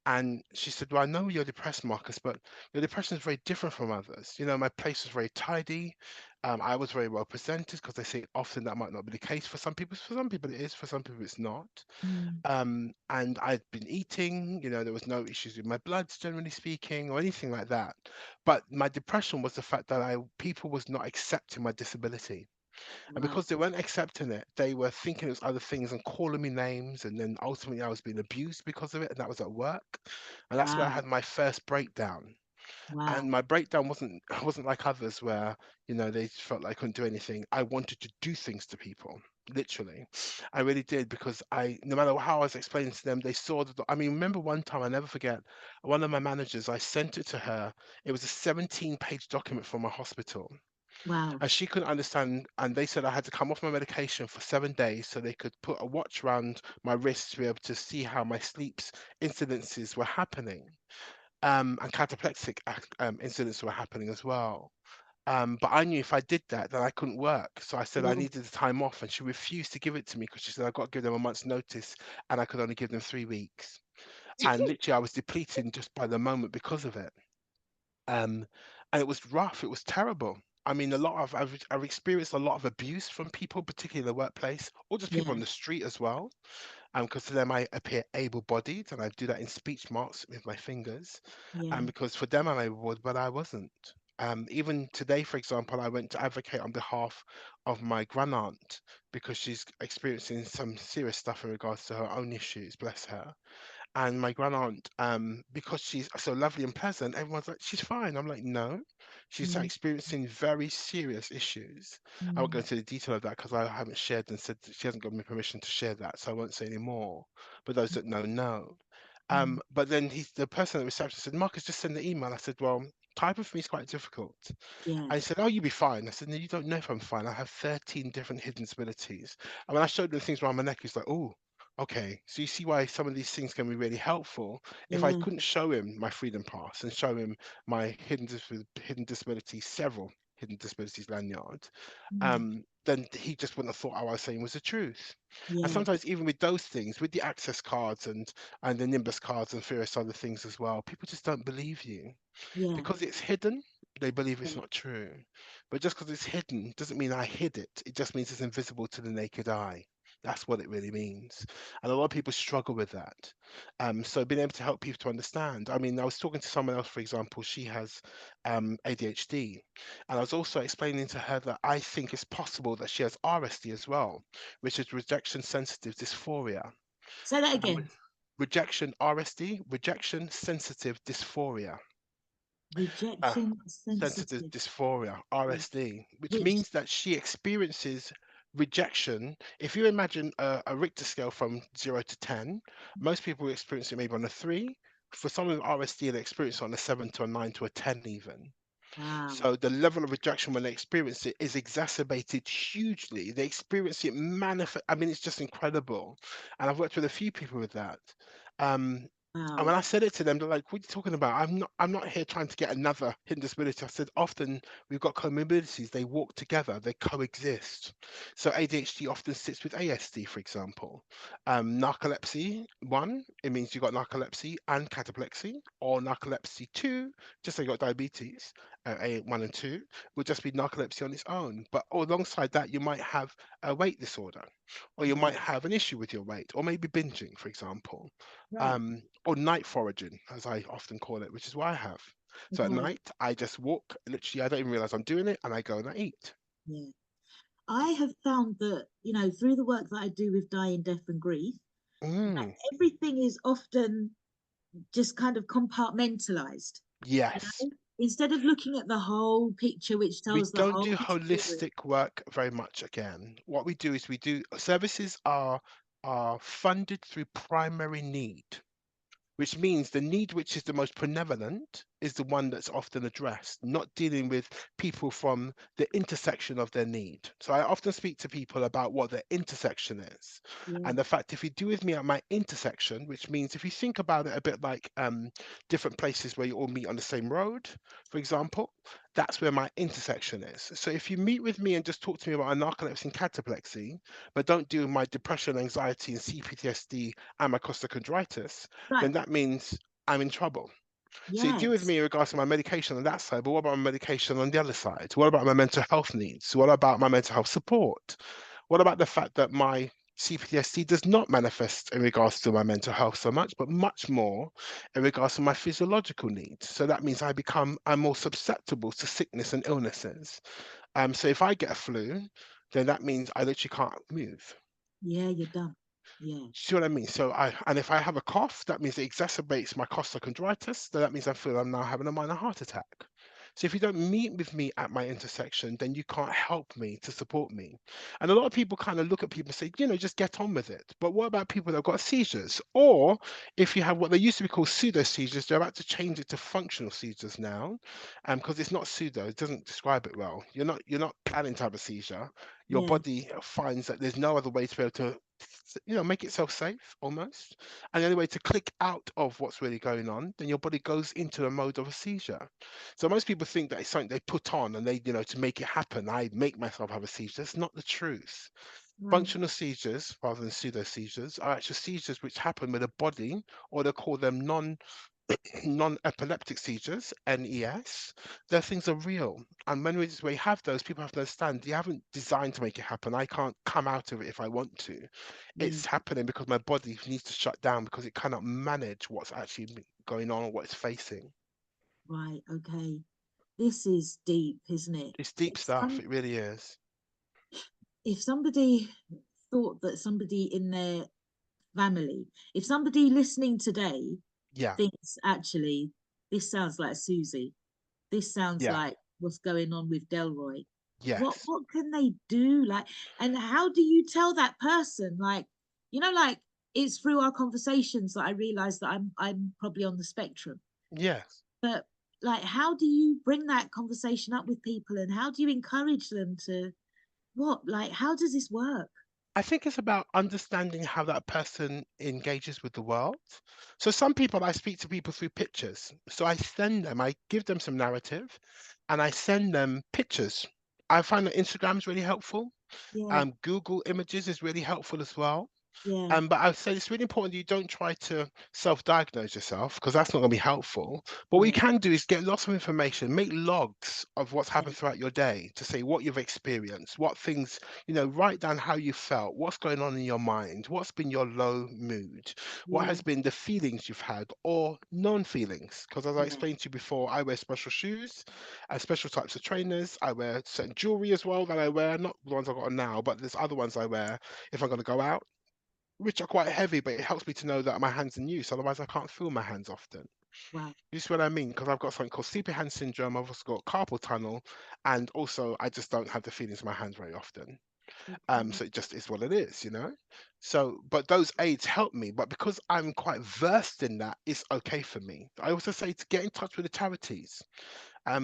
[SPEAKER 2] and she said, "Well, I know you're depressed, Marcus, but your depression is very different from others. My place was very tidy. I was very well presented because they say often that might not be the case for some people. For some people, it is. For some people, it's not.
[SPEAKER 1] Mm.
[SPEAKER 2] And I'd been eating. There was no issues with my bloods, generally speaking, or anything like that. But my depression was the fact that people was not accepting my disability. And
[SPEAKER 1] Wow.
[SPEAKER 2] because they weren't accepting it, they were thinking it was other things and calling me names. And then ultimately, I was being abused because of it. And that was at work. And that's where I
[SPEAKER 1] Wow.
[SPEAKER 2] had my first breakdown.
[SPEAKER 1] Wow.
[SPEAKER 2] And my breakdown wasn't like others where, they felt like I couldn't do anything. I wanted to do things to people. Literally, I really did because no matter how I was explaining to them, they saw that. I mean, remember one time I never forget. One of my managers, I sent it to her. It was a 17-page document from a hospital,
[SPEAKER 1] Wow.
[SPEAKER 2] and she couldn't understand. And they said I had to come off my medication for 7 days so they could put a watch around my wrist to be able to see how my sleeps incidences were happening, and cataplexic incidents were happening as well. But I knew if I did that, then I couldn't work. So I said I
[SPEAKER 1] Yeah.
[SPEAKER 2] needed the time off, and she refused to give it to me because she said I've got to give them a month's notice, and I could only give them 3 weeks. And literally, I was depleting just by the moment because of it. Um, and it was rough. It was terrible. I mean, I've experienced a lot of abuse from people, particularly in the workplace, or just people
[SPEAKER 1] Yeah.
[SPEAKER 2] on the street as well. Because to them I appear able-bodied, and I do that in speech marks with my fingers.
[SPEAKER 1] Yeah.
[SPEAKER 2] And because for them I'm able-bodied, but I wasn't. Even today, for example, I went to advocate on behalf of my grandaunt because she's experiencing some serious stuff in regards to her own issues, bless her. And my grandaunt, because she's so lovely and pleasant, everyone's like, she's fine. I'm like, no, she's
[SPEAKER 1] Mm.
[SPEAKER 2] experiencing very serious issues. I won't go
[SPEAKER 1] Mm.
[SPEAKER 2] into the detail of that because I haven't shared and said that she hasn't given me permission to share that, so I won't say any more. But those that know, know.
[SPEAKER 1] Mm.
[SPEAKER 2] But then the person at the reception said, Marcus, just send the email. I said, well, typing for me is quite difficult.
[SPEAKER 1] Yeah.
[SPEAKER 2] And he said, oh, you'll be fine. I said, no, you don't know if I'm fine. I have 13 different hidden disabilities. And when I showed him things around my neck, he's like, oh, okay. So you see why some of these things can be really helpful. If I
[SPEAKER 1] Yeah.
[SPEAKER 2] couldn't show him my freedom pass and show him my hidden disabilities, several hidden disabilities lanyard,
[SPEAKER 1] Mm.
[SPEAKER 2] then he just wouldn't have thought what I was saying was the truth. And
[SPEAKER 1] Yeah.
[SPEAKER 2] sometimes even with those things, with the access cards and the Nimbus cards and various other things as well, people just don't believe you
[SPEAKER 1] Yeah.
[SPEAKER 2] because it's hidden. They believe it's
[SPEAKER 1] Yeah.
[SPEAKER 2] not true. But just because it's hidden doesn't mean I hid it. It just means it's invisible to the naked eye. That's what it really means. And a lot of people struggle with that. So being able to help people to understand. I mean, I was talking to someone else, for example, she has ADHD. And I was also explaining to her that I think it's possible that she has RSD as well, which is rejection sensitive dysphoria.
[SPEAKER 1] Say that
[SPEAKER 2] Um,
[SPEAKER 1] again.
[SPEAKER 2] rejection RSD, rejection sensitive dysphoria. Uh,
[SPEAKER 1] Rejection
[SPEAKER 2] sensitive
[SPEAKER 1] sensitive.
[SPEAKER 2] dysphoria,
[SPEAKER 1] Yeah.
[SPEAKER 2] RSD, which
[SPEAKER 1] Which,
[SPEAKER 2] means that she experiences rejection. If you imagine a Richter scale from 0 to 10, most people experience it maybe on a 3. For someone with RSD, they experience it on a 7 to a 9 to a 10 even.
[SPEAKER 1] wow.
[SPEAKER 2] So the level of rejection when they experience it is exacerbated hugely. They experience it manifest. I mean, it's just incredible. And I've worked with a few people with that. And when
[SPEAKER 1] Wow.
[SPEAKER 2] I said it to them, they're like, "What are you talking about? I'm not here trying to get another hidden disability." I said, "Often we've got comorbidities. They walk together. They coexist. So ADHD often sits with ASD, for example. Narcolepsy one, it means you've got narcolepsy and cataplexy, or narcolepsy two, just so you got diabetes. A1 and 2 would just be narcolepsy on its own. But alongside that, you might have a weight disorder, or you
[SPEAKER 1] Yeah.
[SPEAKER 2] might have an issue with your weight, or maybe binging, for example."
[SPEAKER 1] Right.
[SPEAKER 2] Or night foraging, as I often call it, which is what I have. So at
[SPEAKER 1] Okay.
[SPEAKER 2] night, I just walk, literally, I don't even realize I'm doing it, and I go and I eat.
[SPEAKER 1] Yeah. I have found that, through the work that I do with dying, death, and grief, that
[SPEAKER 2] Mm,
[SPEAKER 1] everything is often just kind of compartmentalized. You
[SPEAKER 2] yes.
[SPEAKER 1] know, instead of looking at the whole picture, which
[SPEAKER 2] We
[SPEAKER 1] tells the
[SPEAKER 2] don't
[SPEAKER 1] whole
[SPEAKER 2] do
[SPEAKER 1] story.
[SPEAKER 2] holistic work very much again. What we do is we do services are funded through primary need, which means the need which is the most prevalent is the one that's often addressed, not dealing with people from the intersection of their need. So I often speak to people about what their intersection is.
[SPEAKER 1] Yeah,
[SPEAKER 2] And the fact, if you do with me at my intersection, which means if you think about it a bit like different places where you all meet on the same road, for example, that's where my intersection is. So if you meet with me and just talk to me about narcolepsy and cataplexy, but don't deal with my depression, anxiety, and CPTSD and my costochondritis, then
[SPEAKER 1] right.
[SPEAKER 2] that means I'm in trouble. So you deal with
[SPEAKER 1] Yes.
[SPEAKER 2] me in regards to my medication on that side, but what about my medication on the other side? What about my mental health needs? What about my mental health support? What about the fact that my CPTSD does not manifest in regards to my mental health so much, but much more in regards to my physiological needs? So that means I'm more susceptible to sickness and illnesses. So if I get a flu, then that means I literally can't move.
[SPEAKER 1] Yeah, you're done. Yeah,
[SPEAKER 2] See what I mean? And if I have a cough, that means it exacerbates my costochondritis. So that means I feel I'm now having a minor heart attack. So if you don't meet with me at my intersection, then you can't help me to support me. And a lot of people kind of look at people and say, just get on with it. But what about people that have got seizures? Or if you have what they used to be called pseudo seizures, they're about to change it to functional seizures now, because it's not pseudo, it doesn't describe it well. You're not planning to have a seizure. Your
[SPEAKER 1] yeah,
[SPEAKER 2] body finds that there's no other way to be able to make itself safe almost. And the only way to click out of what's really going on, then your body goes into a mode of a seizure. So most people think that it's something they put on and to make it happen, I make myself have a seizure. That's not the truth.
[SPEAKER 1] right.
[SPEAKER 2] Functional seizures, rather than pseudo seizures, are actual seizures which happen with a body, or they call them non-epileptic seizures, NES. Their things are real. And when we have those, people have to understand you haven't designed to make it happen. I can't come out of it if I want to.
[SPEAKER 1] Yeah,
[SPEAKER 2] It's happening because my body needs to shut down because it cannot manage what's actually going on or what it's facing.
[SPEAKER 1] right. Okay. This is deep, isn't it?
[SPEAKER 2] It's deep
[SPEAKER 1] If
[SPEAKER 2] stuff.
[SPEAKER 1] some,
[SPEAKER 2] It really is.
[SPEAKER 1] if somebody thought that somebody in their family, if somebody listening today
[SPEAKER 2] Yeah.
[SPEAKER 1] thinks actually this sounds like Susie, this sounds
[SPEAKER 2] Yeah.
[SPEAKER 1] like what's going on with Delroy. What
[SPEAKER 2] Yes.
[SPEAKER 1] what can they do? Like, and how do you tell that person? Like, like it's through our conversations that I realize that I'm probably on the spectrum.
[SPEAKER 2] Yes.
[SPEAKER 1] But like, how do you bring that conversation up with people, and how do you encourage them to what? Like, how does this work?
[SPEAKER 2] I think it's about understanding how that person engages with the world. So some people, I speak to people through pictures. So I give them some narrative and I send them pictures. I find that Instagram is really helpful.
[SPEAKER 1] Yeah,
[SPEAKER 2] Google Images is really helpful as well.
[SPEAKER 1] yeah,
[SPEAKER 2] But I would say it's really important that you don't try to self-diagnose yourself because that's not going to be helpful. But what you
[SPEAKER 1] yeah,
[SPEAKER 2] can do is get lots of information, make logs of what's
[SPEAKER 1] yeah,
[SPEAKER 2] happened throughout your day to say what you've experienced, what things, write down how you felt, what's going on in your mind, what's been your low mood, what
[SPEAKER 1] yeah,
[SPEAKER 2] has been the feelings you've had or non-feelings. Because as I
[SPEAKER 1] yeah,
[SPEAKER 2] explained to you before, I wear special shoes and special types of trainers. I wear certain jewelry as well that I wear, not the ones I've got on now, but there's other ones I wear if I'm going to go out which are quite heavy, but it helps me to know that my hands in use. Otherwise, I can't feel my hands often.
[SPEAKER 1] wow,
[SPEAKER 2] You see what I mean? Because I've got something called sleepy hand syndrome. I've also got carpal tunnel, and also I just don't have the feelings in my hands very often.
[SPEAKER 1] okay,
[SPEAKER 2] So it just is what it is. So, but those aids help me. But because I'm quite versed in that, it's okay for me. I also say to get in touch with the charities.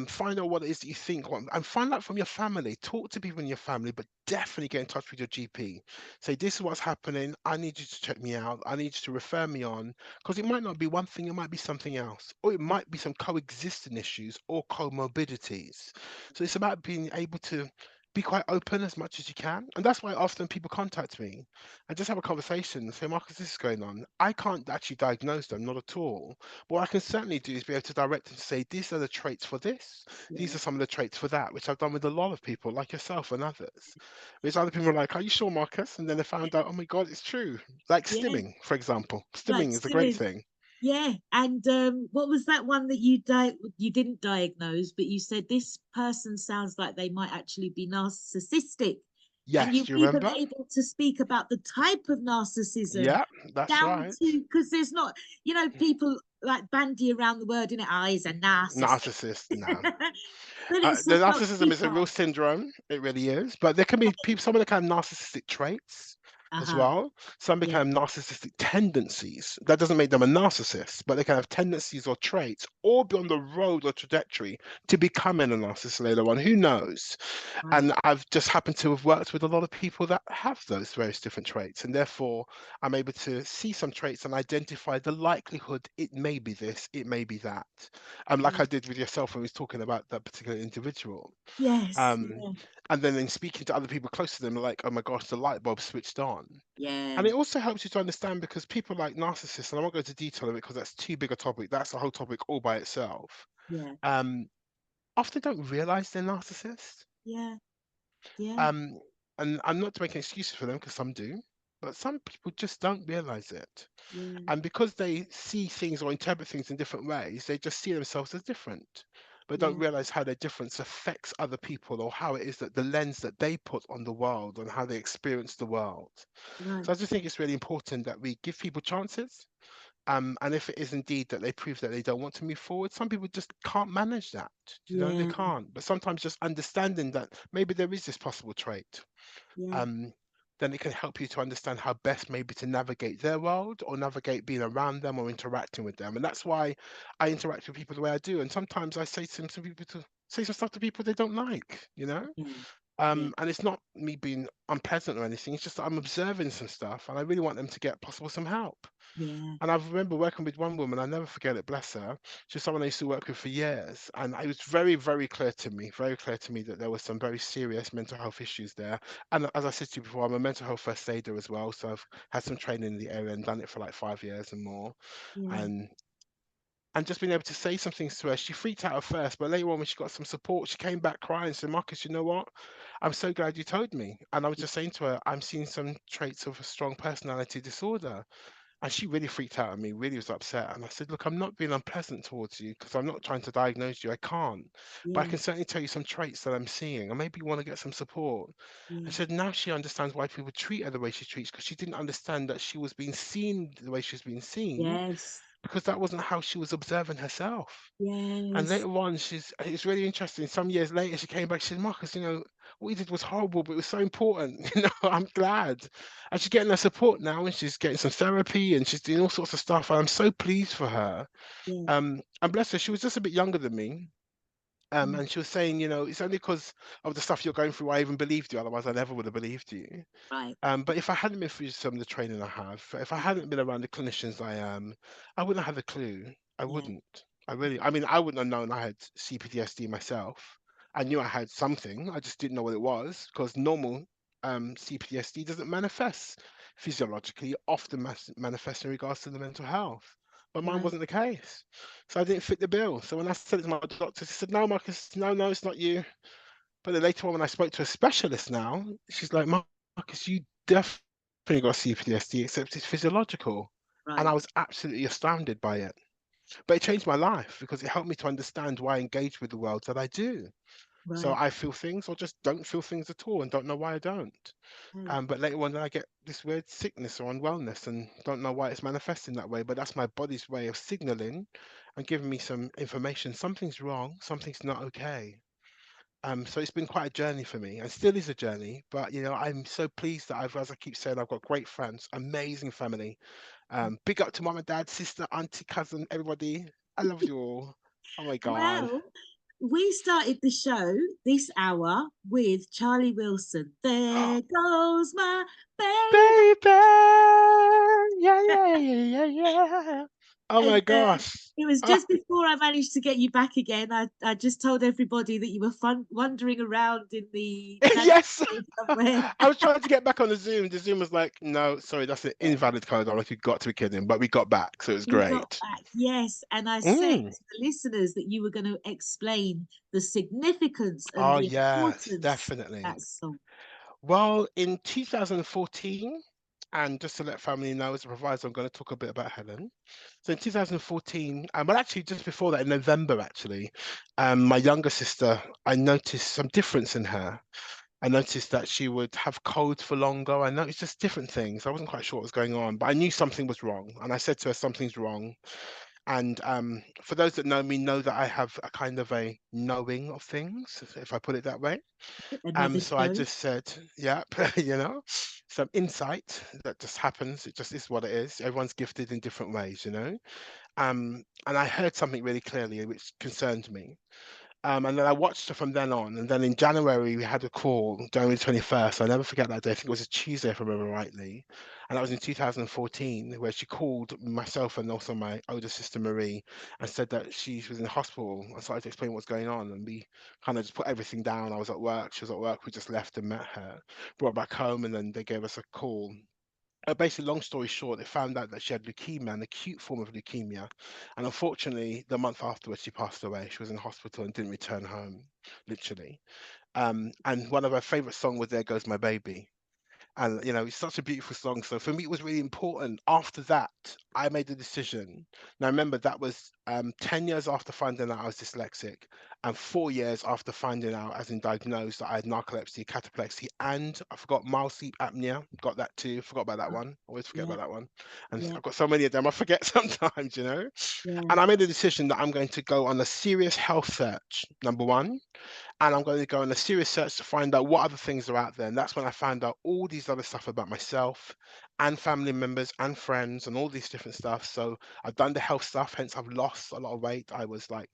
[SPEAKER 2] Find out what it is that you think, and find out from your family. Talk to people in your family, but definitely get in touch with your GP. Say, this is what's happening. I need you to check me out. I need you to refer me on, because it might not be one thing, it might be something else, or it
[SPEAKER 1] Yeah.
[SPEAKER 2] might be some coexisting issues or comorbidities. So it's about being able to be quite open as much as you can. And that's why often people contact me and just have a conversation and say, Marcus, this is going on. I can't actually diagnose them, not at all. What I can certainly do is be able to direct them to say, these are the traits for this, these
[SPEAKER 1] Yeah.
[SPEAKER 2] are some of the traits for that, which I've done with a lot of people like yourself and others. Which other people are like, are you sure, Marcus? And then they found out, oh my God, it's true. Like
[SPEAKER 1] Yeah.
[SPEAKER 2] stimming, for example.
[SPEAKER 1] Like
[SPEAKER 2] Stimming is a great
[SPEAKER 1] stimming.
[SPEAKER 2] thing.
[SPEAKER 1] Yeah. And what was that one that you didn't diagnose, but you said this person sounds like they might actually be narcissistic. And
[SPEAKER 2] Yes,
[SPEAKER 1] you
[SPEAKER 2] do you
[SPEAKER 1] even
[SPEAKER 2] remember?
[SPEAKER 1] able to speak about the type of narcissism
[SPEAKER 2] Yeah, that's
[SPEAKER 1] down
[SPEAKER 2] right.
[SPEAKER 1] to, because there's not, people like bandy around the word in it. Oh, he's a narcissist.
[SPEAKER 2] Narcissist, no.
[SPEAKER 1] But it's
[SPEAKER 2] The
[SPEAKER 1] just not
[SPEAKER 2] narcissism is a
[SPEAKER 1] deeper.
[SPEAKER 2] real syndrome. It really is. But there can be people, some of them can have narcissistic traits as
[SPEAKER 1] Uh-huh.
[SPEAKER 2] well. Some
[SPEAKER 1] Yeah.
[SPEAKER 2] can have narcissistic tendencies. That doesn't make them a narcissist, but they can have tendencies or traits or be on the road or trajectory to becoming a narcissist later on. Who knows?
[SPEAKER 1] Right.
[SPEAKER 2] And I've just happened to have worked with a lot of people that have those various different traits. And therefore, I'm able to see some traits and identify the likelihood it may be this, it may be that. Like
[SPEAKER 1] Yeah.
[SPEAKER 2] I did with yourself when we was talking about that particular individual.
[SPEAKER 1] Yes.
[SPEAKER 2] Um,
[SPEAKER 1] Yeah.
[SPEAKER 2] and then in speaking to other people close to them, like, oh my gosh, the light bulb switched on.
[SPEAKER 1] Yeah.
[SPEAKER 2] And it also helps you to understand because people like narcissists, and I won't go into detail of it because that's too big a topic. That's a whole topic all by itself.
[SPEAKER 1] Yeah.
[SPEAKER 2] Um, Often don't realize they're narcissists.
[SPEAKER 1] Yeah. Yeah.
[SPEAKER 2] Um, and I'm not to make excuses for them because some do, but some people just don't realize it.
[SPEAKER 1] Yeah.
[SPEAKER 2] And because they see things or interpret things in different ways, they just see themselves as different, but don't
[SPEAKER 1] Yeah.
[SPEAKER 2] realize how their difference affects other people or how it is that the lens that they put on the world and how they experience the world.
[SPEAKER 1] Right.
[SPEAKER 2] So I just think it's really important that we give people chances. And if it is indeed that they prove that they don't want to move forward, some people just can't manage that. They
[SPEAKER 1] Yeah.
[SPEAKER 2] can't. But sometimes just understanding that maybe there is this possible trait,
[SPEAKER 1] Yeah.
[SPEAKER 2] um, then it can help you to understand how best maybe to navigate their world or navigate being around them or interacting with them. And that's why I interact with people the way I do. And sometimes I say some people to say some stuff to people they don't like.
[SPEAKER 1] Yeah. Yeah.
[SPEAKER 2] And it's not me being unpleasant or anything. It's just that I'm observing some stuff and I really want them to get possible some help.
[SPEAKER 1] Yeah.
[SPEAKER 2] And I remember working with one woman, I never forget it, bless her. She's someone I used to work with for years. And it was very, very clear to me that there was some very serious mental health issues there. And as I said to you before, I'm a mental health first aider as well. So I've had some training in the area and done it for like 5 years and more.
[SPEAKER 1] Yeah.
[SPEAKER 2] And and just being able to say some things to her, she freaked out at first, but later on when she got some support, she came back crying and said, Marcus, you know what? I'm so glad you told me. And I was just saying to her, I'm seeing some traits of a strong personality disorder. And she really freaked out at me, really was upset. And I said, look, I'm not being unpleasant towards you because I'm not trying to diagnose you. I can't. But I
[SPEAKER 1] Yeah.
[SPEAKER 2] can certainly tell you some traits that I'm seeing. And maybe you want to get some support.
[SPEAKER 1] Yeah.
[SPEAKER 2] And she said, now she understands why people treat her the way she treats because she didn't understand that she was being seen the way she was being seen
[SPEAKER 1] Yes.
[SPEAKER 2] because that wasn't how she was observing herself. And
[SPEAKER 1] Yes.
[SPEAKER 2] later on, it's really interesting. Some years later, she came back. She said, Marcus, what you did was horrible, but it was so important. I'm glad. And she's getting her support now, and she's getting some therapy, and she's doing all sorts of stuff. And I'm so pleased for her.
[SPEAKER 1] Yeah.
[SPEAKER 2] And bless her, she was just a bit younger than me.
[SPEAKER 1] Mm.
[SPEAKER 2] And she was saying, it's only because of the stuff you're going through I even believed you. Otherwise, I never would have believed you.
[SPEAKER 1] Right.
[SPEAKER 2] But if I hadn't been through some of the training I have, if I hadn't been around the clinicians I am, I wouldn't have a clue. I
[SPEAKER 1] Yeah.
[SPEAKER 2] wouldn't. I mean, I wouldn't have known I had CPTSD myself. I knew I had something. I just didn't know what it was because normal CPTSD doesn't manifest physiologically, it often manifests in regards to the mental health. But mine
[SPEAKER 1] Right.
[SPEAKER 2] wasn't the case. So I didn't fit the bill. So when I said it to my doctor, she said, no, Marcus, no, no, it's not you. But then later on, when I spoke to a specialist now, she's like, Marcus, you definitely got CPTSD, except it's physiological. And I
[SPEAKER 1] Right.
[SPEAKER 2] was absolutely astounded by it. But it changed my life because it helped me to understand why I engage with the world that I do. So
[SPEAKER 1] Right.
[SPEAKER 2] I feel things or just don't feel things at all and don't know why I don't.
[SPEAKER 1] Right.
[SPEAKER 2] But later on, then I get this weird sickness or unwellness and don't know why it's manifesting that way. But that's my body's way of signaling and giving me some information. Something's wrong, something's not okay. So it's been quite a journey for me and still is a journey. But I'm so pleased that as I keep saying, I've got great friends, amazing family. Big up to mom and dad, sister, auntie, cousin, everybody. I love you all. Oh my God.
[SPEAKER 1] Well, we started the show this hour with Charlie Wilson. There goes my baby.
[SPEAKER 2] Baby, yeah, yeah, yeah, yeah, yeah. Oh
[SPEAKER 1] And
[SPEAKER 2] my gosh.
[SPEAKER 1] it was
[SPEAKER 2] Oh,
[SPEAKER 1] just before I managed to get you back again. I just told everybody that you were wandering around in the
[SPEAKER 2] yes.
[SPEAKER 1] nursery somewhere.
[SPEAKER 2] I was trying to get back on the Zoom. The Zoom was like, no, sorry, that's an invalid code. I'm like, you got to be kidding. But we got back, so it was
[SPEAKER 1] You got
[SPEAKER 2] great.
[SPEAKER 1] back, yes. And I said
[SPEAKER 2] Mm.
[SPEAKER 1] to the listeners that you were going to explain the significance and
[SPEAKER 2] Oh,
[SPEAKER 1] the
[SPEAKER 2] yes,
[SPEAKER 1] importance of
[SPEAKER 2] definitely.
[SPEAKER 1] that song.
[SPEAKER 2] Well, in 2014, and just to let family know, as a proviso, I'm going to talk a bit about Helen. So in 2014, well, actually, just before that, in November, actually, my younger sister, I noticed some difference in her. I noticed that she would have colds for longer. I noticed just different things. I wasn't quite sure what was going on, but I knew something was wrong. And I said to her, something's wrong. And for those that know me, know that I have a kind of a knowing of things, if I put it that way.
[SPEAKER 1] Another
[SPEAKER 2] So I
[SPEAKER 1] show.
[SPEAKER 2] just said, yeah, some insight that just happens. It just is what it is. Everyone's gifted in different ways. And I heard something really clearly which concerned me. And then I watched her from then on. And then in January, we had a call, January 21st. I'll never forget that day. I think it was a Tuesday, if I remember rightly. And that was in 2014, where she called myself and also my older sister, Marie, and said that she was in the hospital. I started to explain what's going on. And we kind of just put everything down. I was at work. She was at work. We just left and met her, brought her back home. And then they gave us a call. Basically, long story short, they found out that she had leukemia, an acute form of leukemia. And unfortunately, the month afterwards, she passed away. She was in hospital and didn't return home, literally. And one of her favorite songs was There Goes My Baby. And it's such a beautiful song. So for me, it was really important. After that, I made the decision. Now remember, that was 10 years after finding out I was dyslexic, and 4 years after finding out, as in diagnosed, that I had narcolepsy, cataplexy, and I forgot mild sleep apnea. Got that too. Forgot about that
[SPEAKER 1] Oh,
[SPEAKER 2] one. Always forget
[SPEAKER 1] yeah,
[SPEAKER 2] about that one. And
[SPEAKER 1] yeah,
[SPEAKER 2] I've got so many of them, I forget sometimes.
[SPEAKER 1] yeah.
[SPEAKER 2] And I made a decision that I'm going to go on a serious health search, number one, and I'm going to go on a serious search to find out what other things are out there. And that's when I found out all these other stuff about myself and family members and friends and all these different stuff. So I've done the health stuff, hence I've lost a lot of weight. I was like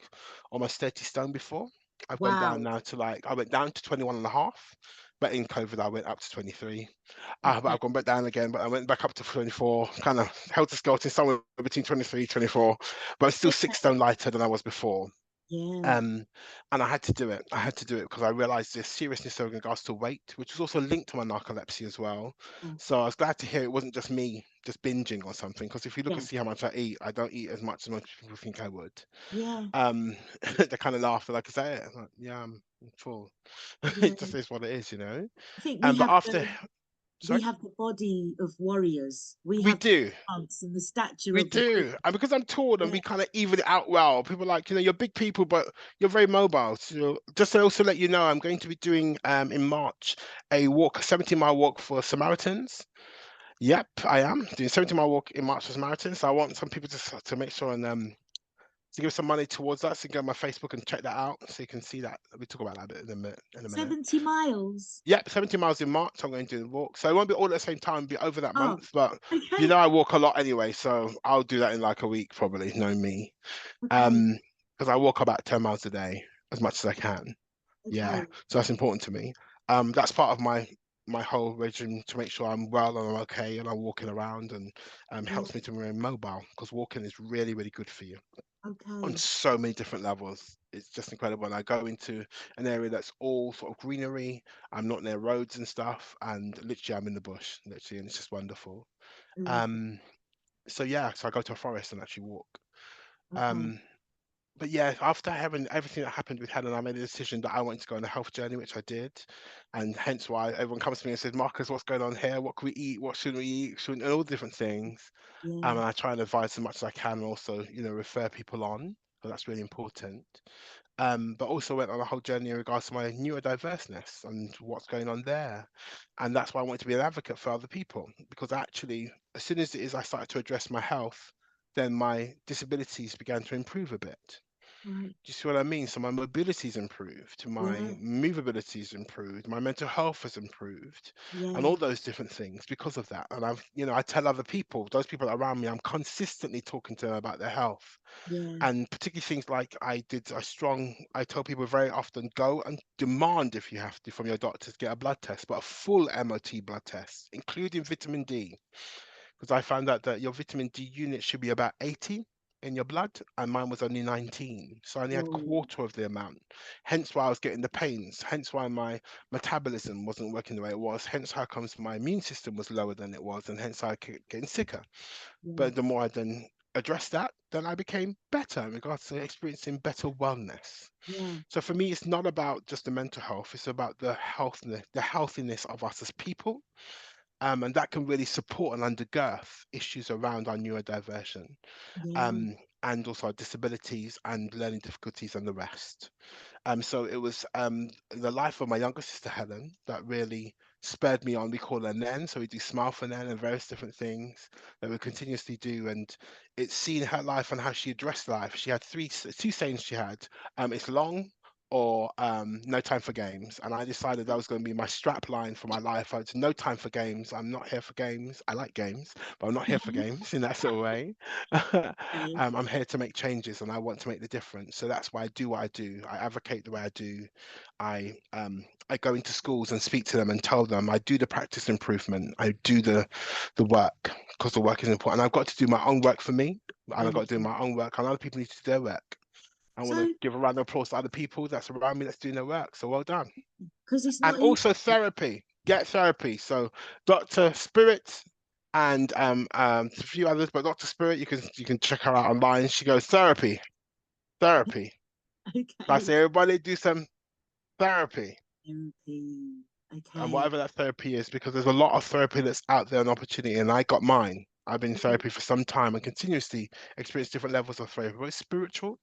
[SPEAKER 2] almost 30 stone before. I've gone down
[SPEAKER 1] Wow.
[SPEAKER 2] now to I went down to 21 and a half, but in COVID I went up to 23. But
[SPEAKER 1] Okay.
[SPEAKER 2] I've gone back down again, but I went back up to 24, kind of held to skeleton somewhere between 23, 24, but I'm still
[SPEAKER 1] Okay.
[SPEAKER 2] 6 stone lighter than I was before.
[SPEAKER 1] Yeah.
[SPEAKER 2] Um, and I had to do it. I had to do it because I realized the seriousness of regards to weight, which was also linked to my narcolepsy as well.
[SPEAKER 1] Oh,
[SPEAKER 2] So I was glad to hear it wasn't just me just binging or something. Because if you look
[SPEAKER 1] yeah.
[SPEAKER 2] and see how much I eat, I don't eat as much as most people think I would.
[SPEAKER 1] Yeah.
[SPEAKER 2] Um, they kind of laugh, like, is that it? I'm like, yeah, I'm full.
[SPEAKER 1] Yeah.
[SPEAKER 2] It just is what it is.
[SPEAKER 1] I think
[SPEAKER 2] But after,
[SPEAKER 1] we
[SPEAKER 2] sorry,
[SPEAKER 1] have the body of warriors. We
[SPEAKER 2] we
[SPEAKER 1] have the
[SPEAKER 2] do.
[SPEAKER 1] stance and the stature
[SPEAKER 2] We
[SPEAKER 1] of warriors.
[SPEAKER 2] do. And because I'm tall and
[SPEAKER 1] Yeah.
[SPEAKER 2] we kind of even it out well, people are like, you're big people, but you're very mobile. So just to also let you know, I'm going to be doing in March a walk, a 70-mile walk for Samaritans. Yep, I am doing 70-mile walk in March for Samaritans. So I want some people to make sure and to give some money towards that. So you can go on my Facebook and check that out so you can see that. We talk about that a bit in a minute.
[SPEAKER 1] 70 miles.
[SPEAKER 2] Yep, 70 miles in March. I'm going to do the walk. So it won't be all at the same time, be over that
[SPEAKER 1] Oh,
[SPEAKER 2] month. But
[SPEAKER 1] okay.
[SPEAKER 2] I walk a lot anyway. So I'll do that in like a week, probably. Know me.
[SPEAKER 1] Okay.
[SPEAKER 2] Um, because I walk about 10 miles a day as much as I can. Yeah.
[SPEAKER 1] Okay.
[SPEAKER 2] So that's important to me. That's part of my whole regime to make sure I'm well and I'm okay and I'm walking around and
[SPEAKER 1] Yeah.
[SPEAKER 2] helps me to remain mobile because walking is really, really good for you on
[SPEAKER 1] Okay.
[SPEAKER 2] so many different levels. It's just incredible. And I go into an area that's all sort of greenery. I'm not near roads and stuff, and literally I'm in the bush, literally, and it's just wonderful.
[SPEAKER 1] Lovely.
[SPEAKER 2] Um, so yeah, so I go to a forest and actually walk.
[SPEAKER 1] Okay.
[SPEAKER 2] Um, but yeah, after having everything that happened with Helen, I made a decision that I wanted to go on a health journey, which I did, and hence why everyone comes to me and says, "Marcus, what's going on here? What can we eat? What shouldn't we eat? Shouldn't," and all different things.
[SPEAKER 1] Yeah.
[SPEAKER 2] And I try and advise as much as I can, and also, refer people on, because that's really important. But also went on a whole journey in regards to my neurodiverseness and what's going on there. And that's why I wanted to be an advocate for other people, because actually, as soon as it is I started to address my health, then my disabilities began to improve a bit.
[SPEAKER 1] Right.
[SPEAKER 2] Do you see what I mean? So my mobility's improved, my
[SPEAKER 1] Yeah.
[SPEAKER 2] movability's improved, my mental health has improved, and
[SPEAKER 1] Yeah.
[SPEAKER 2] all those different things because of that. And I tell other people, those people around me, I'm consistently talking to them about their health.
[SPEAKER 1] Yeah.
[SPEAKER 2] And particularly things like I tell people very often, go and demand, if you have to, from your doctor to get a blood test, but a full MOT blood test, including vitamin D, because I found out that your vitamin D unit should be about 80 in your blood, and mine was only 19. So I only had
[SPEAKER 1] Oh,
[SPEAKER 2] quarter of the amount. Hence why I was getting the pains. Hence why my metabolism wasn't working the way it was. Hence how comes my immune system was lower than it was, and hence I kept getting sicker.
[SPEAKER 1] yeah.
[SPEAKER 2] But the more I then addressed that, then I became better in regards to experiencing better wellness.
[SPEAKER 1] Yeah.
[SPEAKER 2] So for me, it's not about just the mental health; it's about the healthiness of us as people, and that can really support and undergirth issues around our neurodiversion,
[SPEAKER 1] Yeah.
[SPEAKER 2] um, and also our disabilities and learning difficulties and the rest. So it was the life of my younger sister Helen that really spurred me on. We call her Nen, so we do Smile for Nen and various different things that we continuously do. And it's seen her life and how she addressed life. She had two sayings she had. It's long or no time for games. And I decided that was going to be my strap line for my life. It's no time for games. I'm not here for games. I like games, but I'm not here for games in that sort of way.
[SPEAKER 1] Okay.
[SPEAKER 2] I'm here to make changes and I want to make the difference. So that's why I do what I do. I advocate the way I do. I go into schools and speak to them and tell them I do the practice improvement. I do the work because the work is important. I've got to do my own work for me, and I've
[SPEAKER 1] Yeah.
[SPEAKER 2] got to do my own work, and other people need to do their work. I want to
[SPEAKER 1] So,
[SPEAKER 2] give a round of applause to other people that's around me that's doing their work. So well done.
[SPEAKER 1] because it's
[SPEAKER 2] And
[SPEAKER 1] not easy.
[SPEAKER 2] also therapy. Get therapy. So Dr. Spirit and a few others, but Dr. Spirit, you can check her out online. She goes therapy, therapy. I
[SPEAKER 1] Okay.
[SPEAKER 2] say everybody do some therapy.
[SPEAKER 1] Therapy.
[SPEAKER 2] And
[SPEAKER 1] Okay.
[SPEAKER 2] whatever that therapy is, because there's a lot of therapy that's out there, an opportunity, and I got mine. I've been in therapy for some time and continuously experience different levels of therapy, both spiritual,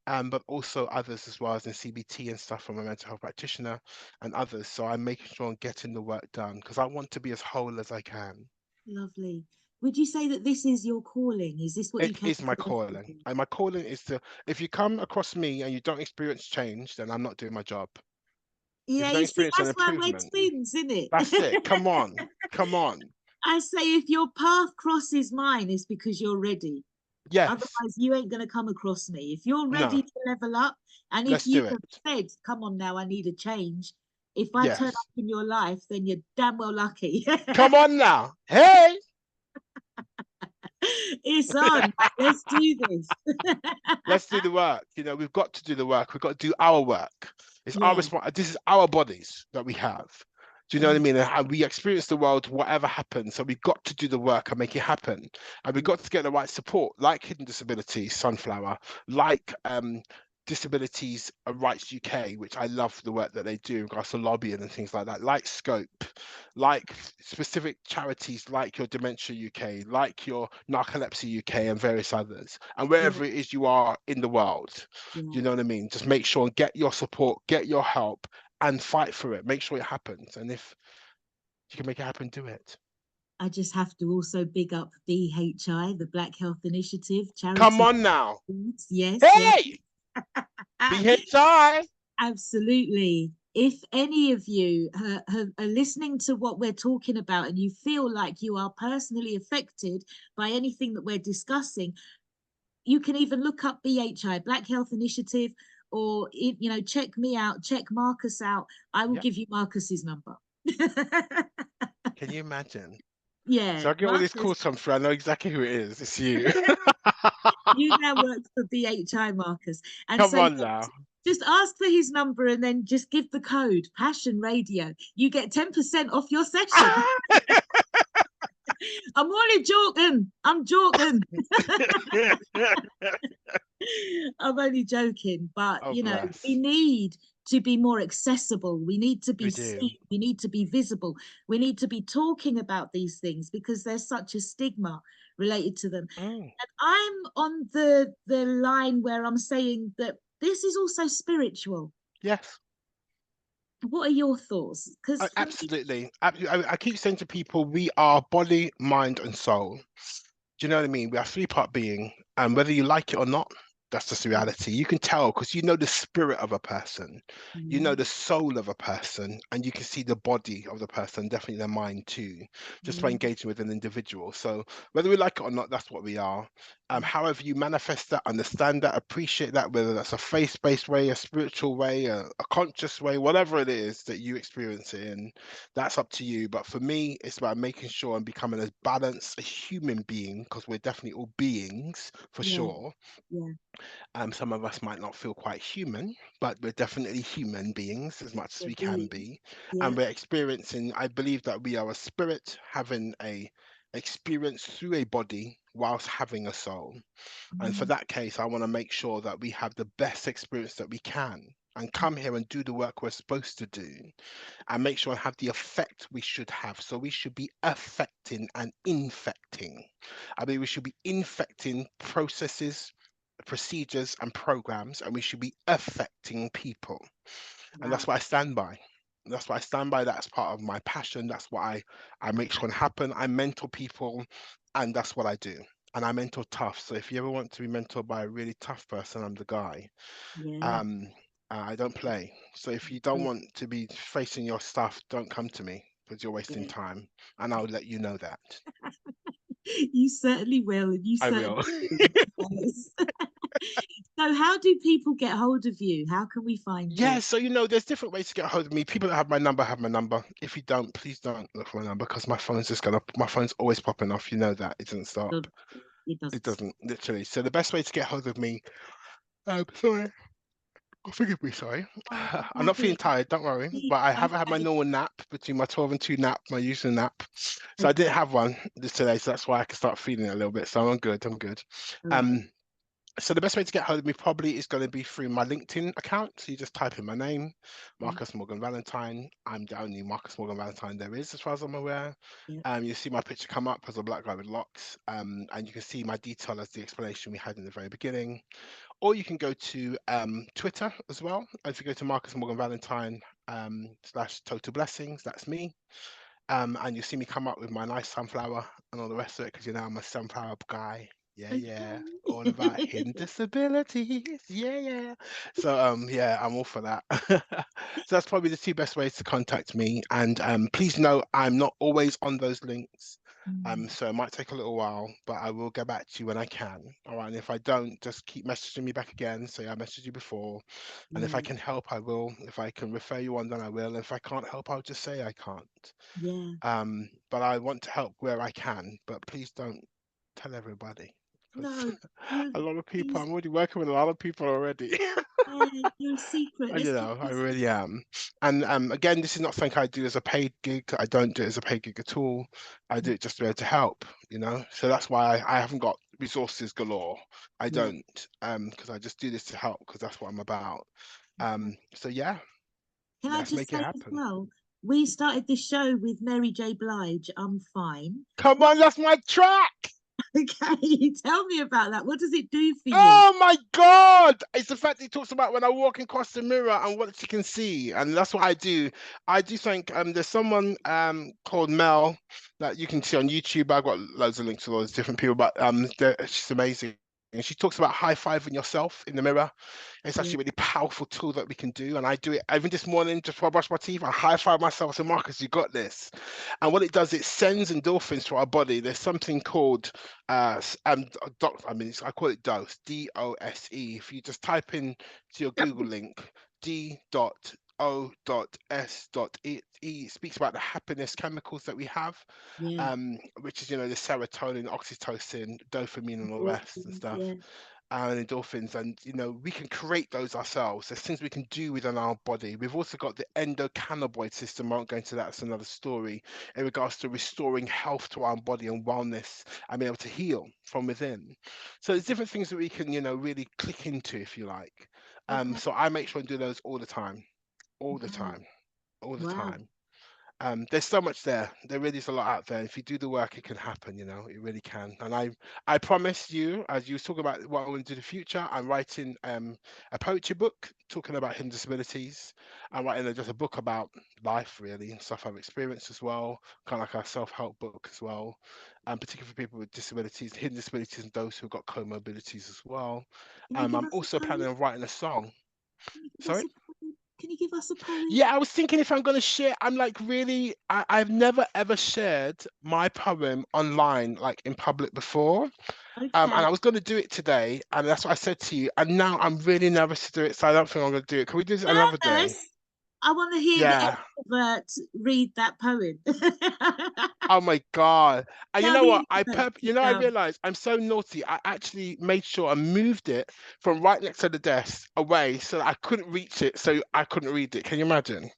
[SPEAKER 2] but also others as well as in CBT and stuff from a mental health practitioner and others. So I'm making sure I'm getting the work done because I want to be as whole as I can.
[SPEAKER 1] Lovely. Would you say that this is your calling? Is this what you
[SPEAKER 2] It
[SPEAKER 1] came
[SPEAKER 2] is
[SPEAKER 1] to
[SPEAKER 2] my
[SPEAKER 1] Earth to
[SPEAKER 2] calling.
[SPEAKER 1] do?
[SPEAKER 2] And my calling is to, if you come across me and you don't experience change, then I'm not doing my job. If
[SPEAKER 1] Yeah,
[SPEAKER 2] you don't
[SPEAKER 1] you see,
[SPEAKER 2] experience an
[SPEAKER 1] that's why we're
[SPEAKER 2] improvement,
[SPEAKER 1] twins, isn't
[SPEAKER 2] that's it.
[SPEAKER 1] it?
[SPEAKER 2] Come on. Come on.
[SPEAKER 1] I say if your path crosses mine, it's because you're ready.
[SPEAKER 2] Yes.
[SPEAKER 1] Otherwise, you ain't going to come across me. If you're
[SPEAKER 2] No.
[SPEAKER 1] ready to level up, and if
[SPEAKER 2] Let's
[SPEAKER 1] you
[SPEAKER 2] do
[SPEAKER 1] have
[SPEAKER 2] it.
[SPEAKER 1] said, come on now, I need a change, if I turn
[SPEAKER 2] Yes.
[SPEAKER 1] up in your life, then you're damn well lucky.
[SPEAKER 2] Come on now. Hey.
[SPEAKER 1] It's on. Let's do this.
[SPEAKER 2] Let's do the work. We've got to do the work. We've got to do our work. It's our
[SPEAKER 1] Yeah,
[SPEAKER 2] response. This is our bodies that we have. Do you know what I
[SPEAKER 1] yeah,
[SPEAKER 2] mean? And we experience the world, whatever happens. So we've got to do the work and make it happen. And we've
[SPEAKER 1] yeah,
[SPEAKER 2] got to get the right support, like Hidden Disabilities, Sunflower, like Disabilities Rights UK, which I love the work that they do in regards to lobbying and things like that, like Scope, like specific charities like your Dementia UK, like your Narcolepsy UK, and various others, and
[SPEAKER 1] yeah,
[SPEAKER 2] wherever it is you are in the world.
[SPEAKER 1] yeah.
[SPEAKER 2] Do you know what I mean? Just make sure and get your support, get your help, and fight for it. Make sure it happens. And if you can make it happen, do it.
[SPEAKER 1] I just have to also big up BHI, the Black Health Initiative,
[SPEAKER 2] Come
[SPEAKER 1] charity.
[SPEAKER 2] on now.
[SPEAKER 1] Yes, yes.
[SPEAKER 2] Hey, BHI.
[SPEAKER 1] Absolutely. If any of you are listening to what we're talking about and you feel like you are personally affected by anything that we're discussing, you can even look up BHI, Black Health Initiative, or check me out, check Marcus out. I will
[SPEAKER 2] Yep.
[SPEAKER 1] give you Marcus's number.
[SPEAKER 2] Can you imagine?
[SPEAKER 1] Yeah,
[SPEAKER 2] So I get all these
[SPEAKER 1] Marcus,
[SPEAKER 2] calls come through. I know exactly who it is. It's you.
[SPEAKER 1] you now work for BHI, Marcus. And
[SPEAKER 2] Come
[SPEAKER 1] so
[SPEAKER 2] on
[SPEAKER 1] yeah,
[SPEAKER 2] now.
[SPEAKER 1] just ask for his number and then just give the code Passion Radio. You get 10% off your session. I'm only joking. I'm joking. I'm only joking. But,
[SPEAKER 2] Oh,
[SPEAKER 1] we
[SPEAKER 2] bless.
[SPEAKER 1] need to be more accessible. We need to be
[SPEAKER 2] We do.
[SPEAKER 1] seen. We need to be visible. We need to be talking about these things because there's such a stigma related to them.
[SPEAKER 2] Mm,
[SPEAKER 1] And I'm on the line where I'm saying that this is also spiritual.
[SPEAKER 2] yes.
[SPEAKER 1] What are your thoughts? Because for me,
[SPEAKER 2] Absolutely. I keep saying to people, we are body, mind, and soul. Do you know what I mean? We are three-part being, and whether you like it or not, That's just the reality. You can tell because you know the spirit of a person, you know
[SPEAKER 1] Mm,
[SPEAKER 2] the soul of a person, and you can see the body of the person, definitely their mind too, just by
[SPEAKER 1] yeah,
[SPEAKER 2] engaging with an individual. So whether we like it or not, that's what we are.
[SPEAKER 1] yeah,
[SPEAKER 2] However you manifest that, understand that, appreciate that, whether that's a faith-based way, a spiritual way, a conscious way, whatever it is that you experience it in, that's up to you. But for me, it's about making sure I'm becoming as balanced a human being, because we're definitely all beings for
[SPEAKER 1] yeah,
[SPEAKER 2] sure.
[SPEAKER 1] yeah.
[SPEAKER 2] Some of us might not feel quite human, but we're definitely human beings as much as
[SPEAKER 1] We're
[SPEAKER 2] we can
[SPEAKER 1] beings.
[SPEAKER 2] be.
[SPEAKER 1] Yeah.
[SPEAKER 2] And we're experiencing, I believe that we are a spirit having a experience through a body whilst having a soul. And for
[SPEAKER 1] Mm,
[SPEAKER 2] that case, I want to make sure that we have the best experience that we can and come here and do the work we're supposed to do and make sure and have the effect we should have. So we should be affecting and infecting. I mean, we should be infecting processes, procedures, and programs, and we should be affecting people. And that's
[SPEAKER 1] wow.
[SPEAKER 2] what I stand by. That's what I stand by. That's part of my passion. That's what I make sure can happen. I mentor people, and that's what I do. And I mentor tough. So if you ever want to be mentored by a really tough person, I'm the guy.
[SPEAKER 1] Yeah.
[SPEAKER 2] Um, I don't play. So if you don't
[SPEAKER 1] Yeah.
[SPEAKER 2] want to be facing your stuff, don't come to me because you're wasting
[SPEAKER 1] Yeah.
[SPEAKER 2] time, and I'll let you know that.
[SPEAKER 1] You certainly will, and you
[SPEAKER 2] I
[SPEAKER 1] certainly
[SPEAKER 2] will.
[SPEAKER 1] do. Yes. So, how do people get hold of you? How can we find
[SPEAKER 2] Yeah,
[SPEAKER 1] you?
[SPEAKER 2] so there's different ways to get a hold of me. People that have my number have my number. If you don't, please don't look for my number because my phone's always popping off. You know that it doesn't stop.
[SPEAKER 1] Good. It
[SPEAKER 2] It
[SPEAKER 1] doesn't stop.
[SPEAKER 2] doesn't literally. So the best way to get hold of me, sorry, oh, forgive me, sorry.
[SPEAKER 1] Oh,
[SPEAKER 2] I'm not feeling
[SPEAKER 1] Daddy,
[SPEAKER 2] tired, don't worry. But I haven't had my
[SPEAKER 1] okay.
[SPEAKER 2] normal nap between my 12 and 2 nap, my usual nap. So I didn't
[SPEAKER 1] Okay.
[SPEAKER 2] have one this today, so that's why I can start feeling it a little bit. So I'm good. I'm good.
[SPEAKER 1] All right.
[SPEAKER 2] Um, So the best way to get hold of me probably is going to be through my LinkedIn account. So you just type in my name,
[SPEAKER 1] Yeah.
[SPEAKER 2] Marcus Morgan Valentine. I'm the only Marcus Morgan Valentine there is, as far as I'm aware.
[SPEAKER 1] Yeah.
[SPEAKER 2] You see my picture come up as a black guy with locks, and you can see my detail as the explanation we had in the very beginning. Or you can go to Twitter as well. If you go to Marcus Morgan Valentine slash Total Blessings, that's me. And you see me come up with my nice sunflower and all the rest of it because I'm a sunflower guy. Yeah, yeah. All about hidden
[SPEAKER 1] Okay.
[SPEAKER 2] disabilities. Yeah, yeah. So yeah, I'm all for that. So that's probably the two best ways to contact me. And please know I'm not always on those links.
[SPEAKER 1] Mm,
[SPEAKER 2] So it might take a little while, but I will get back to you when I can. All right. And if I don't, just keep messaging me back again. Say I messaged you before. And if I
[SPEAKER 1] yeah.
[SPEAKER 2] can help, I will. If I can refer you on, then I will. If I can't help, I'll just say I can't.
[SPEAKER 1] Yeah.
[SPEAKER 2] But I want to help where I can, but please don't tell everybody because
[SPEAKER 1] No, you're
[SPEAKER 2] a lot of people,
[SPEAKER 1] he's
[SPEAKER 2] I'm already working with a lot of people already.
[SPEAKER 1] yeah, you're a secret. Let's keep
[SPEAKER 2] I
[SPEAKER 1] your
[SPEAKER 2] really
[SPEAKER 1] secret.
[SPEAKER 2] am. And again, this is not something I do as a paid gig. I don't do it as a paid gig at all. I do it just to be able to help. So that's why I haven't got resources galore. I
[SPEAKER 1] Yeah.
[SPEAKER 2] don't, because I just do this to help because that's what I'm about.
[SPEAKER 1] Okay.
[SPEAKER 2] So yeah,
[SPEAKER 1] Can I
[SPEAKER 2] let's
[SPEAKER 1] just
[SPEAKER 2] make it
[SPEAKER 1] say as
[SPEAKER 2] happen.
[SPEAKER 1] well, we started this show with Mary J. Blige, I'm fine.
[SPEAKER 2] Come
[SPEAKER 1] What
[SPEAKER 2] on, that's my track.
[SPEAKER 1] okay, tell me about that. What does it do for you?
[SPEAKER 2] Oh my God! It's the fact he talks about when I walk across the mirror and what she can see, and that's what I do. I do think there's someone called Mel that you can see on YouTube. I've got loads of links to all those different people, but she's amazing. And she talks about high-fiving yourself in the mirror. It's
[SPEAKER 1] Yeah.
[SPEAKER 2] actually a really powerful tool that we can do. And I do it even this morning, just before I brush my teeth, I high-five myself and say, Marcus, you got this. And what it does, it sends endorphins to our body. There's something called I mean, I call it dose, DOSE. If you just type in to your Google link, D.O.S.E, it speaks about the happiness chemicals that we have,
[SPEAKER 1] Yeah.
[SPEAKER 2] which is, the serotonin, oxytocin, dopamine, and all the rest and
[SPEAKER 1] Endorphins,
[SPEAKER 2] stuff,
[SPEAKER 1] yeah.
[SPEAKER 2] and endorphins. And, we can create those ourselves. There's things we can do within our body. We've also got the endocannabinoid system. I won't go into that. That's another story in regards to restoring health to our body and wellness and being able to heal from within. So there's different things that we can, really click into, if you like.
[SPEAKER 1] Okay.
[SPEAKER 2] So I make sure and do those all the time, all the
[SPEAKER 1] Wow.
[SPEAKER 2] time, all the
[SPEAKER 1] Wow.
[SPEAKER 2] time. There's so much there. There really is a lot out there. If you do the work, it can happen, it really can. And I promise you, as you talk about what I want to do in the future, I'm writing a poetry book talking about hidden disabilities. I'm writing just a book about life, really, and stuff I've experienced as well, kind of like a self-help book as well, particularly for people with disabilities, hidden disabilities, and those who've got comorbidities as well.
[SPEAKER 1] Can you give
[SPEAKER 2] I'm
[SPEAKER 1] us a
[SPEAKER 2] also
[SPEAKER 1] poem?
[SPEAKER 2] planning on writing a song.
[SPEAKER 1] Can you give us
[SPEAKER 2] Sorry?
[SPEAKER 1] a poem? Can you give us a poem?
[SPEAKER 2] Yeah, I was thinking if I'm going to share, I'm like really, I've never ever shared my poem online, like in public before. And
[SPEAKER 1] Okay.
[SPEAKER 2] I was going to do it today, and that's what I said to you. And now I'm really nervous to do it, so I don't think I'm going to do it. Can we do this another day?
[SPEAKER 1] Yes. I want to hear the
[SPEAKER 2] Yeah.
[SPEAKER 1] extrovert read that poem.
[SPEAKER 2] Oh my God. And you
[SPEAKER 1] Tell
[SPEAKER 2] know
[SPEAKER 1] the
[SPEAKER 2] what?
[SPEAKER 1] introverts to
[SPEAKER 2] I
[SPEAKER 1] come.
[SPEAKER 2] realized I'm so naughty. I actually made sure I moved it from right next to the desk away so that I couldn't reach it, so I couldn't read it. Can you imagine?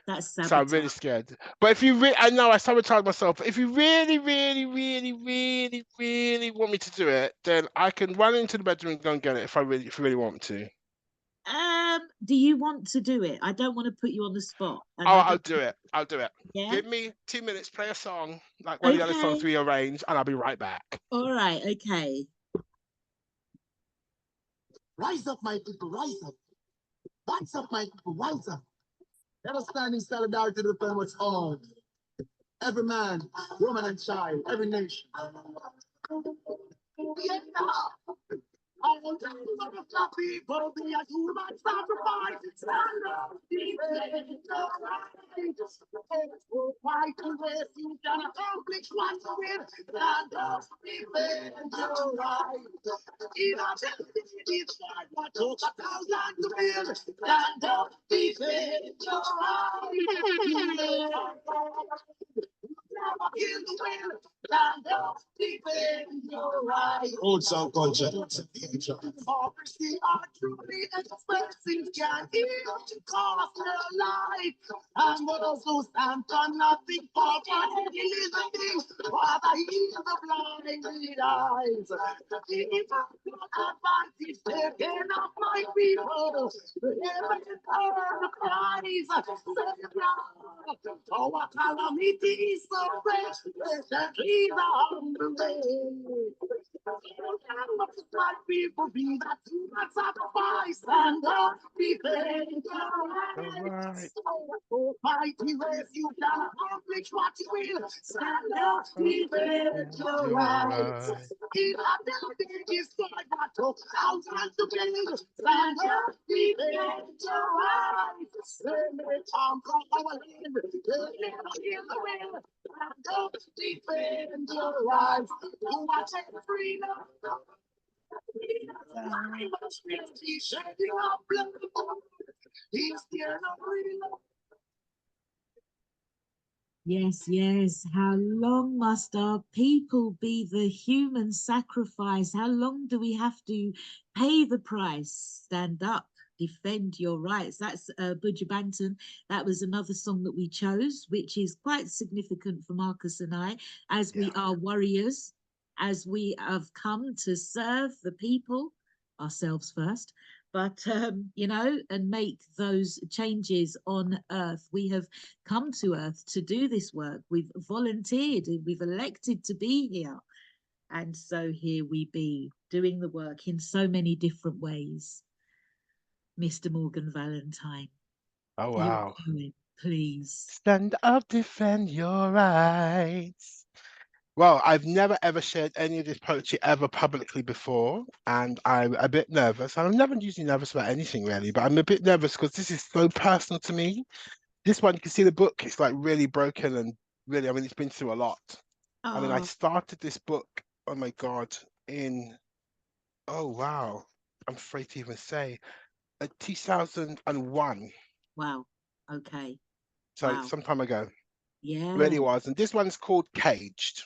[SPEAKER 1] That's
[SPEAKER 2] So I'm really
[SPEAKER 1] sabotage.
[SPEAKER 2] scared. But if you I know I sabotage myself. But if you really, really, really, really, really want me to do it, then I can run into the bedroom and go and get it if you really want to.
[SPEAKER 1] Do you want to do it? I don't want to put you on the spot, and
[SPEAKER 2] Oh,
[SPEAKER 1] I
[SPEAKER 2] I'll
[SPEAKER 1] don't.
[SPEAKER 2] do it. I'll do it.
[SPEAKER 1] Yeah.
[SPEAKER 2] Give me 2 minutes, play a song, like one of the other songs
[SPEAKER 1] Okay.
[SPEAKER 2] we arranged, and I'll be right back.
[SPEAKER 1] All right. Okay.
[SPEAKER 3] Rise up, my people, rise up. Rise up, my people, rise up. Let us stand in solidarity to defend what's ours. Every man, woman, and child, every nation. Yeah. I will tell you what the people be a human sacrifice. Stand up, defend your rights. Oh, fight to this, you can accomplish what you will. Stand up, defend your rights. In our destiny, fight what took 1,000 to build. Stand up, defend your rights. Never kill the will. Stand up, defend your rights. Old sound culture. Democracy are truly expensive, can even cost their life. And those who stand for nothing for the living, Father, heal the blinded eyes. Give us advantage, taken off my people. Heaven and the cries, save Lord. Our calamity is so great, that we are on the way. My people be that to my sacrifice and defend your
[SPEAKER 2] All right.
[SPEAKER 3] rights. Oh, mighty refuge and accomplish what you will. Stand up, defend your
[SPEAKER 2] You're
[SPEAKER 3] rights.
[SPEAKER 2] right.
[SPEAKER 3] In a building destroyed what took thousands to build. Stand up, defend your rights. When they conquer our land, they'll never hear the wind. Stand up, defend your rights. You are taking freedom. He's shedding our blood. He's scared of freedom.
[SPEAKER 1] Yes, yes. How long must our people be the human sacrifice? How long do we have to pay the price? Stand up, defend your rights. That's Buju Banton. That was another song that we chose, which is quite significant for Marcus and I, as
[SPEAKER 2] Yeah.
[SPEAKER 1] we are warriors, as we have come to serve the people, ourselves first, but and make those changes on earth. We have come to earth to do this work. We've volunteered, we've elected to be here. And so here we be, doing the work in so many different ways. Mr. Morgan Valentine,
[SPEAKER 2] Oh,
[SPEAKER 1] your
[SPEAKER 2] wow.
[SPEAKER 1] poem, please.
[SPEAKER 2] Stand up, defend your rights. Well, I've never ever shared any of this poetry ever publicly before, and I'm a bit nervous. I'm never usually nervous about anything really, but I'm a bit nervous because this is so personal to me. This one, you can see the book, it's like really broken and really, I mean, it's been through a lot. I mean, I
[SPEAKER 1] Oh,
[SPEAKER 2] started this book, oh my God, in, oh wow, I'm afraid to even say, 2001.
[SPEAKER 1] wow. Okay.
[SPEAKER 2] So
[SPEAKER 1] Wow.
[SPEAKER 2] some time ago, really
[SPEAKER 1] Yeah.
[SPEAKER 2] was. And this one's called Caged.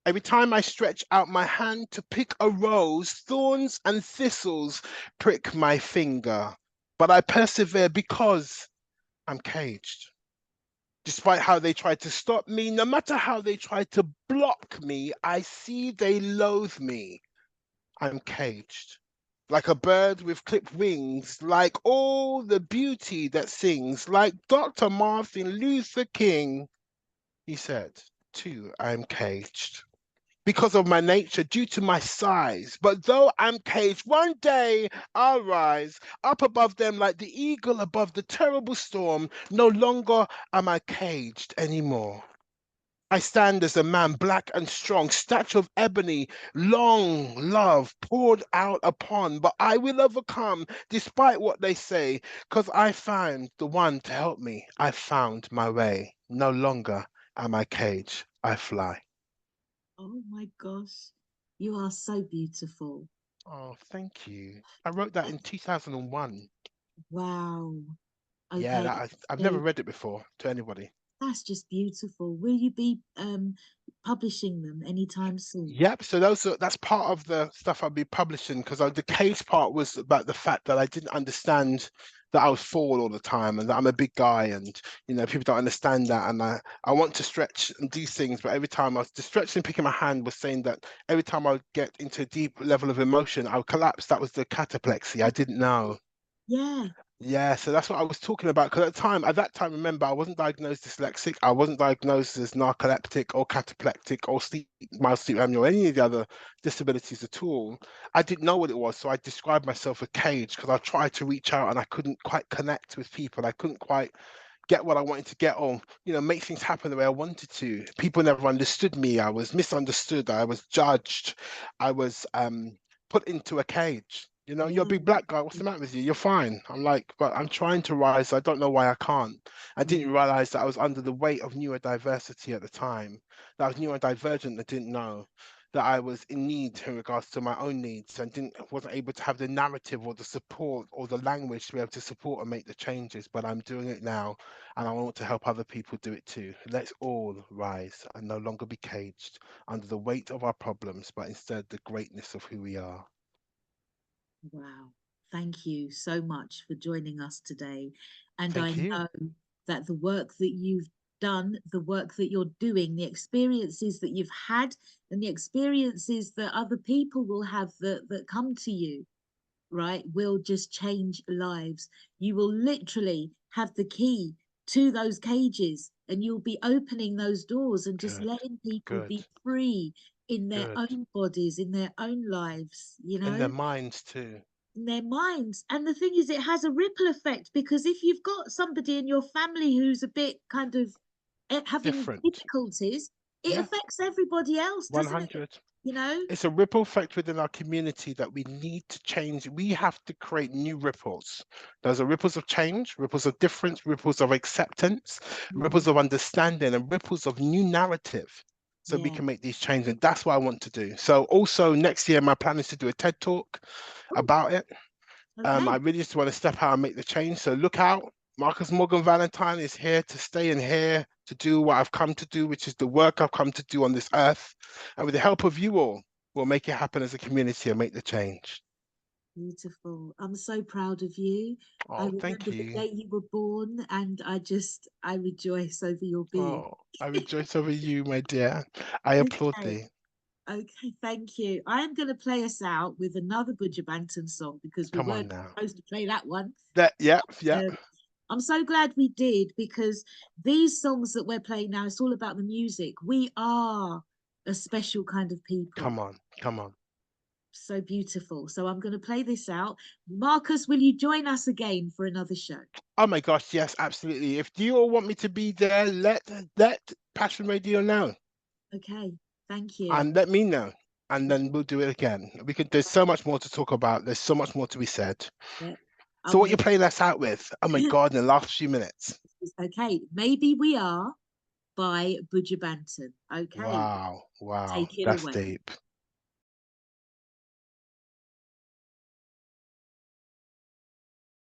[SPEAKER 2] Every time I stretch out my hand to pick a rose, thorns and thistles prick my finger. But I persevere because I'm caged. Despite how they try to stop me, no matter how they try to block me, I see they loathe me. I'm caged. like a bird with clipped wings, like all the beauty that sings, like Dr. Martin Luther King. He said, too, I'm caged because of my nature, due to my size. But though I'm caged, one day I'll rise up above them like the eagle above the terrible storm. No longer am I caged anymore. I stand as a man, black and strong, statue of ebony, long love poured out upon, but I will overcome despite what they say, because I found the one to help me. I found my way. No longer am I caged, I fly.
[SPEAKER 1] Oh my gosh, you are so beautiful.
[SPEAKER 2] Oh, thank you. I wrote that in 2001.
[SPEAKER 1] Wow.
[SPEAKER 2] Yeah,
[SPEAKER 1] Okay,
[SPEAKER 2] I've never
[SPEAKER 1] so
[SPEAKER 2] read it before to anybody.
[SPEAKER 1] that's just beautiful. Will you be publishing them anytime soon?
[SPEAKER 2] Yep. So that's part of the stuff I'll be publishing because the case part was about the fact that I didn't understand that I was fall all the time and that I'm a big guy and people don't understand that and I want to stretch and do things, but every time I was just stretching, picking my hand was saying that every time I would get into a deep level of emotion, I would collapse. That was the cataplexy. I didn't know.
[SPEAKER 1] Yeah,
[SPEAKER 2] Yeah, so that's what I was talking about. Because at that time, remember, I wasn't diagnosed dyslexic. I wasn't diagnosed as narcoleptic or cataplectic or mild sleep apnea or any of the other disabilities at all. I didn't know what it was, so I described myself a cage because I tried to reach out and I couldn't quite connect with people. I couldn't quite get what I wanted to get or, make things happen the way I wanted to. People never understood me. I was misunderstood. I was judged. I was put into a cage. You're a
[SPEAKER 1] yeah,
[SPEAKER 2] big black guy. What's the matter with you? You're fine. I'm like, but I'm trying to rise. I don't know why I can't. I
[SPEAKER 1] yeah,
[SPEAKER 2] didn't realize that I was under the weight of neurodiversity at the time. That I was neurodivergent. I didn't know that I was in need in regards to my own needs and wasn't able to have the narrative or the support or the language to be able to support and make the changes. But I'm doing it now and I want to help other people do it too. Let's all rise and no longer be caged under the weight of our problems, but instead the greatness of who we are.
[SPEAKER 1] wow. Thank you so much for joining us today. And I
[SPEAKER 2] Thank you.
[SPEAKER 1] know that the work that you've done, the work that you're doing, the experiences that you've had, and the experiences that other people will have that come to you, right, will just change lives. You will literally have the key to those cages and you'll be opening those doors and just
[SPEAKER 2] Good,
[SPEAKER 1] letting people
[SPEAKER 2] good,
[SPEAKER 1] be free in their
[SPEAKER 2] good.
[SPEAKER 1] own bodies, in their own lives,
[SPEAKER 2] In their minds too.
[SPEAKER 1] in their minds. And the thing is, it has a ripple effect because if you've got somebody in your family who's a bit kind of having
[SPEAKER 2] Different.
[SPEAKER 1] difficulties, it
[SPEAKER 2] Yeah,
[SPEAKER 1] affects everybody else, doesn't it?
[SPEAKER 2] 100.
[SPEAKER 1] You know?
[SPEAKER 2] It's a ripple effect within our community that we need to change. We have to create new ripples. Those are ripples of change, ripples of difference, ripples of acceptance,
[SPEAKER 1] Yeah,
[SPEAKER 2] ripples of understanding, and ripples of new narrative. So we
[SPEAKER 1] yeah.
[SPEAKER 2] can make these changes. And that's what I want to do. So also next year, my plan is to do a TED talk
[SPEAKER 1] Oh,
[SPEAKER 2] about it. I
[SPEAKER 1] okay.
[SPEAKER 2] really just want to step out and make the change. So look out. Marcus Morgan Valentine is here to stay and here to do what I've come to do, which is the work I've come to do on this earth. And with the help of you all, we'll make it happen as a community and make the change.
[SPEAKER 1] Beautiful. I'm so proud of you. I
[SPEAKER 2] Oh, thank
[SPEAKER 1] remember the
[SPEAKER 2] you.
[SPEAKER 1] day you were born, and I rejoice over your being.
[SPEAKER 2] Oh, I rejoice over you, my dear. I applaud
[SPEAKER 1] Okay,
[SPEAKER 2] thee.
[SPEAKER 1] okay, thank you. I am going to play us out with another Buja Banton song because we
[SPEAKER 2] Come
[SPEAKER 1] weren't
[SPEAKER 2] on now.
[SPEAKER 1] supposed to play that one.
[SPEAKER 2] Yep, yep.
[SPEAKER 1] Um, I'm so glad we did because these songs that we're playing now, it's all about the music. We are a special kind of people.
[SPEAKER 2] Come on, come on.
[SPEAKER 1] So beautiful. So I'm going to play this out. Marcus, will you join us again for another show?
[SPEAKER 2] Oh my gosh, yes, absolutely. If you all want me to be there, let Passion Radio know.
[SPEAKER 1] Okay, thank you.
[SPEAKER 2] And let me know. And then we'll do it again. There's so much more to talk about. There's so much more to be said.
[SPEAKER 1] Yeah,
[SPEAKER 2] So
[SPEAKER 1] I'm
[SPEAKER 2] what you
[SPEAKER 1] gonna.
[SPEAKER 2] playing us out with? Oh my God, in the last few minutes.
[SPEAKER 1] Okay, maybe we are by Buja Banton. Okay,
[SPEAKER 2] Wow, wow,
[SPEAKER 1] take it
[SPEAKER 2] that's
[SPEAKER 1] away.
[SPEAKER 2] deep.